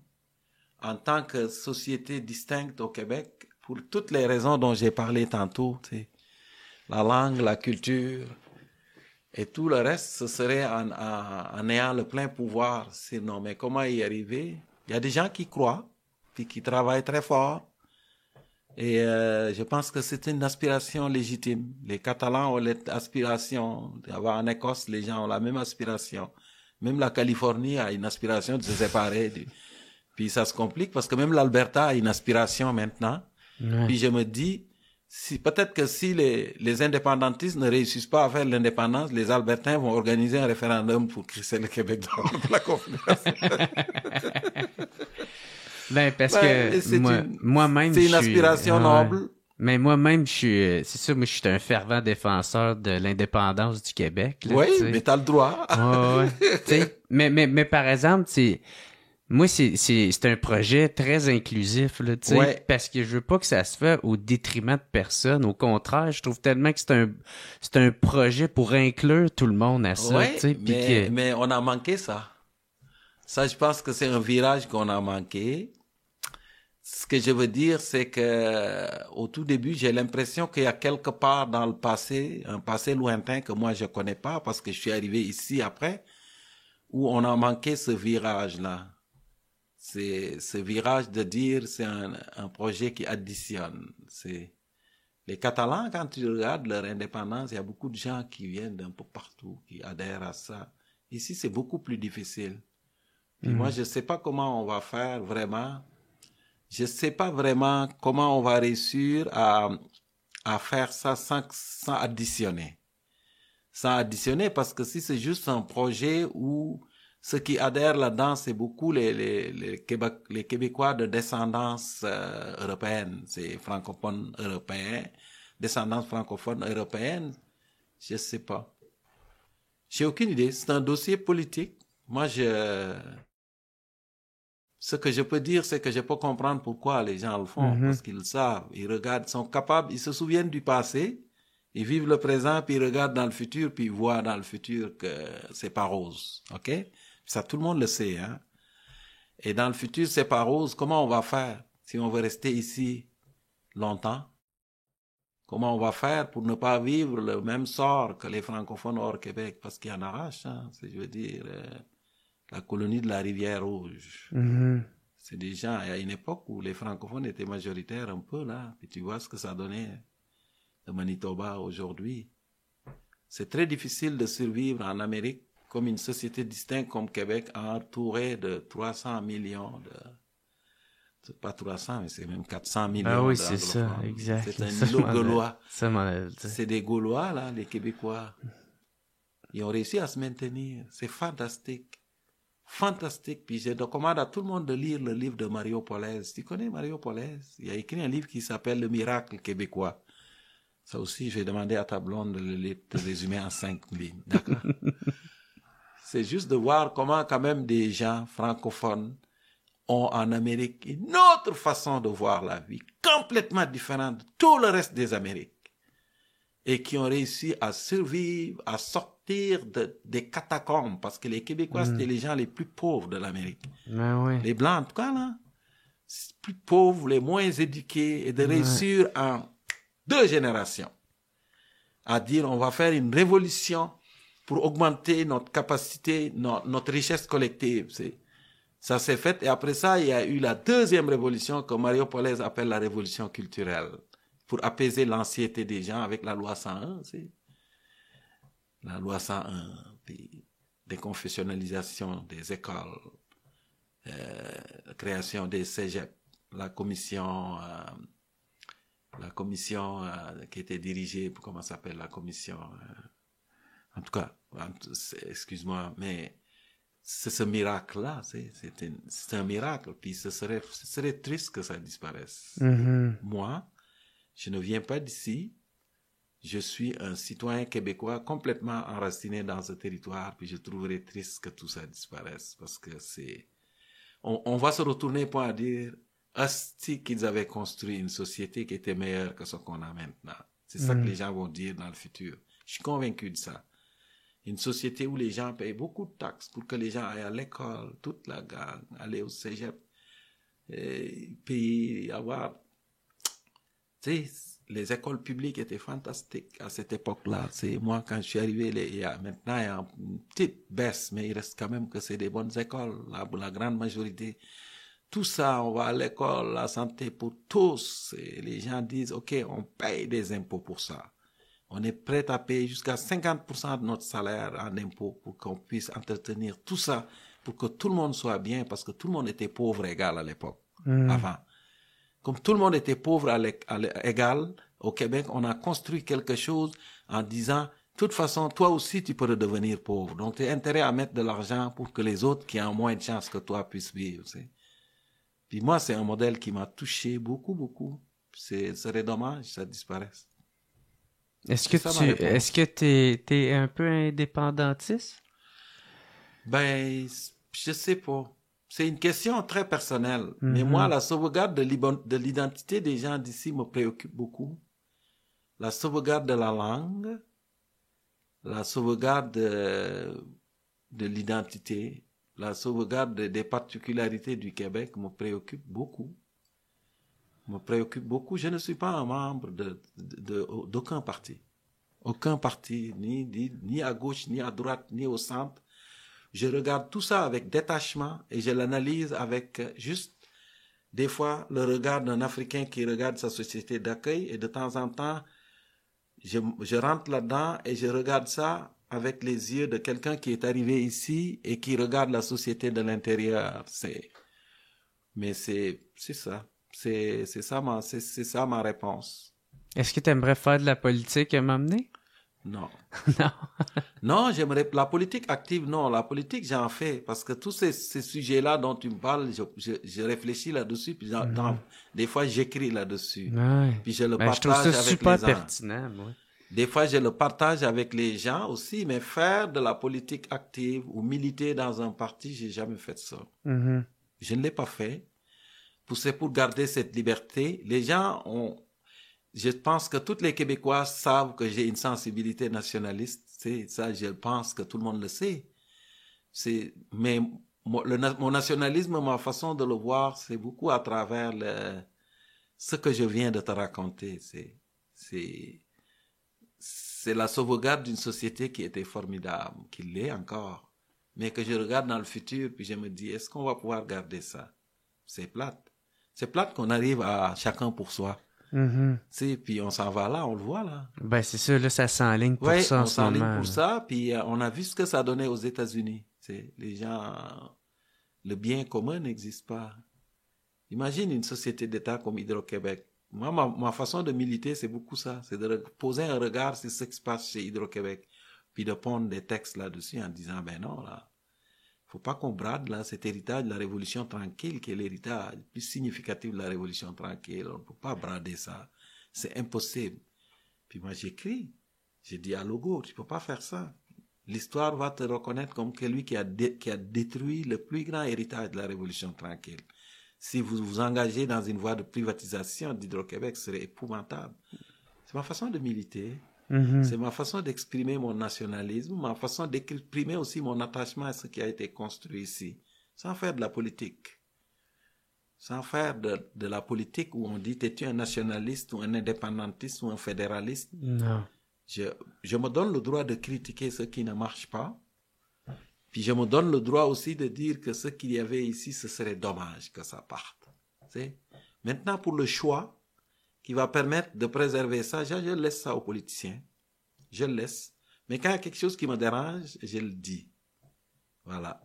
en tant que société distincte au Québec pour toutes les raisons dont j'ai parlé tantôt, c'est la langue, la culture et tout le reste, ce serait en ayant le plein pouvoir. Sinon, mais comment y arriver? Il y a des gens qui croient, puis qui travaillent très fort. Et je pense que c'est une aspiration légitime. Les Catalans ont l'aspiration. En Écosse, les gens ont la même aspiration. Même la Californie a une aspiration de se séparer. Puis ça se complique parce que même l'Alberta a une aspiration maintenant. Ouais. Puis je me dis, peut-être que si les indépendantistes ne réussissent pas à faire l'indépendance, les Albertains vont organiser un référendum pour crisser le Québec dehors de la Confédération. Ben, parce que moi-même, c'est une aspiration noble. Mais moi-même, c'est ça, moi, je suis un fervent défenseur de l'indépendance du Québec. Là, oui, t'sais. Mais t'as le droit. Ouais. mais par exemple, moi, c'est un projet très inclusif, là, tu sais, parce que je veux pas que ça se fait au détriment de personne. Au contraire, je trouve tellement que c'est un projet pour inclure tout le monde à ça, tu sais. Mais on a manqué ça. Ça, je pense que c'est un virage qu'on a manqué. Ce que je veux dire, c'est que au tout début, j'ai l'impression qu'il y a quelque part dans le passé, un passé lointain que moi je connais pas parce que je suis arrivé ici après, où on a manqué ce virage-là. C'est ce virage de dire c'est un projet qui additionne. C'est les Catalans, quand tu regardes leur indépendance, il y a beaucoup de gens qui viennent d'un peu partout, qui adhèrent à ça. Ici, c'est beaucoup plus difficile. Puis moi, je sais pas comment on va faire vraiment. Je sais pas vraiment comment on va réussir à faire ça sans additionner. Sans additionner, parce que si c'est juste un projet où ceux qui adhèrent là-dedans, c'est beaucoup les Québécois de descendance européenne, c'est francophones européens, descendance francophone européenne, je sais pas. J'ai aucune idée, c'est un dossier politique. Moi, ce que je peux dire, c'est que je peux comprendre pourquoi les gens le font, parce qu'ils le savent. Ils regardent, ils sont capables, ils se souviennent du passé, ils vivent le présent, puis ils regardent dans le futur, puis ils voient dans le futur que c'est pas rose, ok? Ça, tout le monde le sait, hein? Et dans le futur, c'est pas rose. Comment on va faire si on veut rester ici longtemps? Comment on va faire pour ne pas vivre le même sort que les francophones hors Québec? Parce qu'il y en arrache, hein? Je veux dire... la colonie de la Rivière Rouge. C'est des gens, il y a une époque où les francophones étaient majoritaires un peu là, et tu vois ce que ça donnait le Manitoba aujourd'hui. C'est très difficile de survivre en Amérique comme une société distincte comme Québec, entourée de 300 millions c'est pas 300, mais c'est même 400 millions. Ah oui, c'est ça, exact. C'est un îlot gaulois. C'est des Gaulois, là, les Québécois. Ils ont réussi à se maintenir. C'est fantastique. Fantastique. Puis je recommande à tout le monde de lire le livre de Mario Polaise. Tu connais Mario Polaise? Il a écrit un livre qui s'appelle Le miracle québécois. Ça aussi, je vais demander à ta blonde de le résumer en 5 lignes. D'accord? C'est juste de voir comment quand même des gens francophones ont en Amérique une autre façon de voir la vie, complètement différente de tout le reste des Amériques. et qui ont réussi à survivre, à sortir des catacombes, parce que les Québécois, c'était les gens les plus pauvres de l'Amérique. Ben oui. Les Blancs, en tout cas, là, les plus pauvres, les moins éduqués, et de réussir en 2 générations à dire on va faire une révolution pour augmenter notre capacité, notre richesse collective. Ça s'est fait, et après ça, il y a eu la 2e révolution que Mario Polaise appelle la révolution culturelle, pour apaiser l'anxiété des gens avec la loi 101, la loi 101, puis déconfessionnalisation des écoles, création des cégeps, la commission qui était dirigée, comment ça s'appelle, la commission, en tout cas, excuse-moi, mais c'est ce miracle-là, c'est un miracle, puis ce serait triste que ça disparaisse. Moi, je ne viens pas d'ici, je suis un citoyen québécois complètement enraciné dans ce territoire, puis je trouverais triste que tout ça disparaisse, parce que on va se retourner pour dire, asti qu'ils avaient construit une société qui était meilleure que ce qu'on a maintenant. C'est ça que les gens vont dire dans le futur. Je suis convaincu de ça. Une société où les gens payent beaucoup de taxes pour que les gens aillent à l'école, toute la gang, aller au cégep, payer, avoir... Tu sais, les écoles publiques étaient fantastiques à cette époque-là. Moi, quand je suis arrivé, maintenant, il y a une petite baisse, mais il reste quand même que c'est des bonnes écoles, la grande majorité. Tout ça, on va à l'école, la santé pour tous. Et les gens disent, OK, on paye des impôts pour ça. On est prêt à payer jusqu'à 50% de notre salaire en impôts pour qu'on puisse entretenir tout ça, pour que tout le monde soit bien, parce que tout le monde était pauvre égal à l'époque, avant. Comme tout le monde était pauvre égal, au Québec, on a construit quelque chose en disant, de toute façon, toi aussi, tu peux redevenir pauvre. Donc, tu as intérêt à mettre de l'argent pour que les autres qui ont moins de chance que toi puissent vivre. Puis moi, c'est un modèle qui m'a touché beaucoup, beaucoup. Ce serait dommage que ça disparaisse. Est-ce que t'es un peu indépendantiste? Ben, je sais pas. C'est une question très personnelle. Mais moi, la sauvegarde de l'identité des gens d'ici me préoccupe beaucoup. La sauvegarde de la langue, la sauvegarde de l'identité, la sauvegarde des particularités du Québec me préoccupe beaucoup. Je ne suis pas un membre d'aucun parti. Aucun parti, ni à gauche, ni à droite, ni au centre. Je regarde tout ça avec détachement et je l'analyse avec juste, des fois, le regard d'un Africain qui regarde sa société d'accueil, et de temps en temps, je rentre là-dedans et je regarde ça avec les yeux de quelqu'un qui est arrivé ici et qui regarde la société de l'intérieur. Mais c'est ça. C'est ça ma réponse. Est-ce que tu aimerais faire de la politique à m'amener? Non. Non. Non, la politique active, non. La politique, j'en fais. Parce que tous ces sujets-là dont tu me parles, je réfléchis là-dessus. Puis des fois, j'écris là-dessus. Ouais. Puis je le Je trouve partage ça avec super les gens. pertinent, moi. Des fois, je le partage avec les gens aussi. Mais faire de la politique active ou militer dans un parti, j'ai jamais fait ça. Je ne l'ai pas fait. C'est pour garder cette liberté. Les gens je pense que tous les Québécois savent que j'ai une sensibilité nationaliste. Ça, je pense que tout le monde le sait. Mais mon nationalisme, ma façon de le voir, c'est beaucoup à travers ce que je viens de te raconter. C'est la sauvegarde d'une société qui était formidable, qui l'est encore, mais que je regarde dans le futur, puis je me dis, est-ce qu'on va pouvoir garder ça? C'est plate. C'est plate qu'on arrive à chacun pour soi. Puis on s'en va là, on le voit là. Ben c'est ça, là, ça s'enligne pour ça en ce moment. On s'enligne pour ça, puis on a vu ce que ça a donné aux États-Unis. Les gens, le bien commun n'existe pas. Imagine une société d'État comme Hydro-Québec. Moi, ma façon de militer, c'est beaucoup ça. C'est de poser un regard sur ce qui se passe chez Hydro-Québec, puis de pondre des textes là-dessus en disant, ben non, là, faut pas qu'on brade là cet héritage de la Révolution tranquille, qui est l'héritage le plus significatif de la Révolution tranquille. On ne peut pas brader ça. C'est impossible. Puis moi, j'écris. J'ai dit à Logo, tu peux pas faire ça. L'histoire va te reconnaître comme celui qui a détruit le plus grand héritage de la Révolution tranquille. Si vous vous engagez dans une voie de privatisation d'Hydro-Québec, ce serait épouvantable. C'est ma façon de militer. C'est ma façon d'exprimer mon nationalisme, ma façon d'exprimer aussi mon attachement à ce qui a été construit ici, sans faire de la politique. Sans faire de la politique où on dit t'es-tu un nationaliste ou un indépendantiste ou un fédéraliste. Non. Je me donne le droit de critiquer ce qui ne marche pas. Puis je me donne le droit aussi de dire que ce qu'il y avait ici, ce serait dommage que ça parte. C'est maintenant pour le choix qui va permettre de préserver ça, je laisse ça aux politiciens. Je le laisse. Mais quand il y a quelque chose qui me dérange, je le dis. Voilà.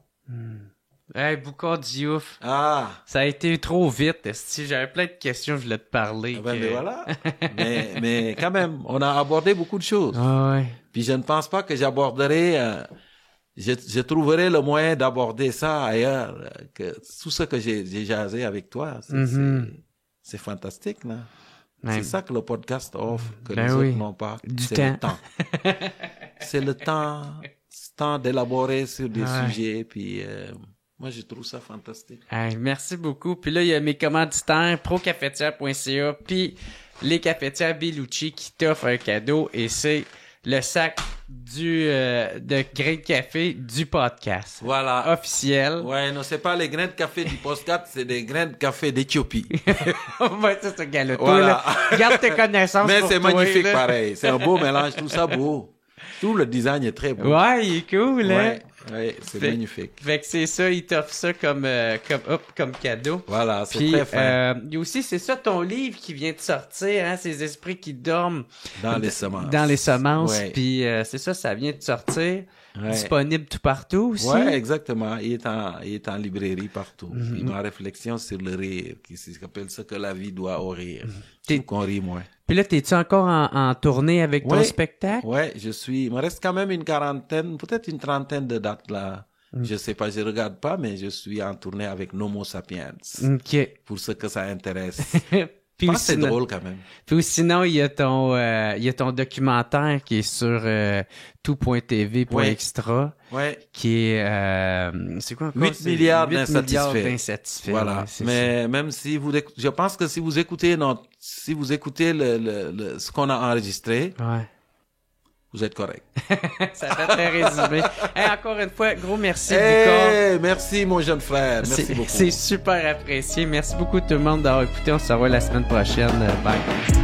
Hey, Boucard Diouf. Ah! Ça a été trop vite. Si j'avais plein de questions, je voulais te parler. Ah ben, mais voilà. mais quand même, on a abordé beaucoup de choses. Ah ouais. Puis je ne pense pas que j'aborderai, je trouverai le moyen d'aborder ça ailleurs, que tout ce que j'ai jasé avec toi. C'est fantastique, là. C'est ça que le podcast offre, que les autres n'ont pas. C'est le temps. C'est le temps d'élaborer sur des sujets, puis moi, je trouve ça fantastique. Hey, merci beaucoup. Puis là, il y a mes commanditaires, procafetière.ca, puis les cafetières Bellucci qui t'offrent un cadeau, et c'est le sac de grains de café du podcast. Voilà. Officiel. Ouais, non, c'est pas les grains de café du podcast, c'est des grains de café d'Éthiopie. Ouais, c'est ça, galoto, voilà. Là. Garde tes connaissances. Mais pour c'est toi, magnifique là. pareil. C'est un beau mélange, tout ça beau. Tout le design est très beau. Ouais, il est cool, hein? Ouais, c'est magnifique. Fait que c'est ça, il t'offre ça comme cadeau. Voilà, c'est Puis, très fin. Il y a aussi, c'est ça, ton livre qui vient de sortir, hein, Ces esprits qui dorment. Dans les semences. Dans les semences. Ouais. Puis, c'est ça vient de sortir. Ouais. Disponible tout partout aussi. Ouais, exactement. Il est en librairie partout. Puis ma réflexion sur le rire, qui s'appelle ça que la vie doit au rire. Faut qu'on rit moins. Puis là, t'es-tu encore en tournée avec ton spectacle? Ouais, il me reste quand même une quarantaine, peut-être une trentaine de dates là. Je sais pas, je regarde pas, mais je suis en tournée avec Nomo Sapiens. OK. Pour ce que ça intéresse. Puis c'est drôle quand même. Puis sinon, il y a ton documentaire qui est sur tout.tv.extra. Ouais. Qui est c'est quoi encore? 8 milliards d'insatisfaits. Ouais, Voilà. Mais ça. Même si je pense que si vous écoutez ce qu'on a enregistré, vous êtes correct. Ça fait très résumé. Hey, encore une fois, gros merci beaucoup. Merci mon jeune frère. Merci beaucoup. C'est super apprécié. Merci beaucoup tout le monde d'avoir écouté. On se revoit la semaine prochaine. Bye.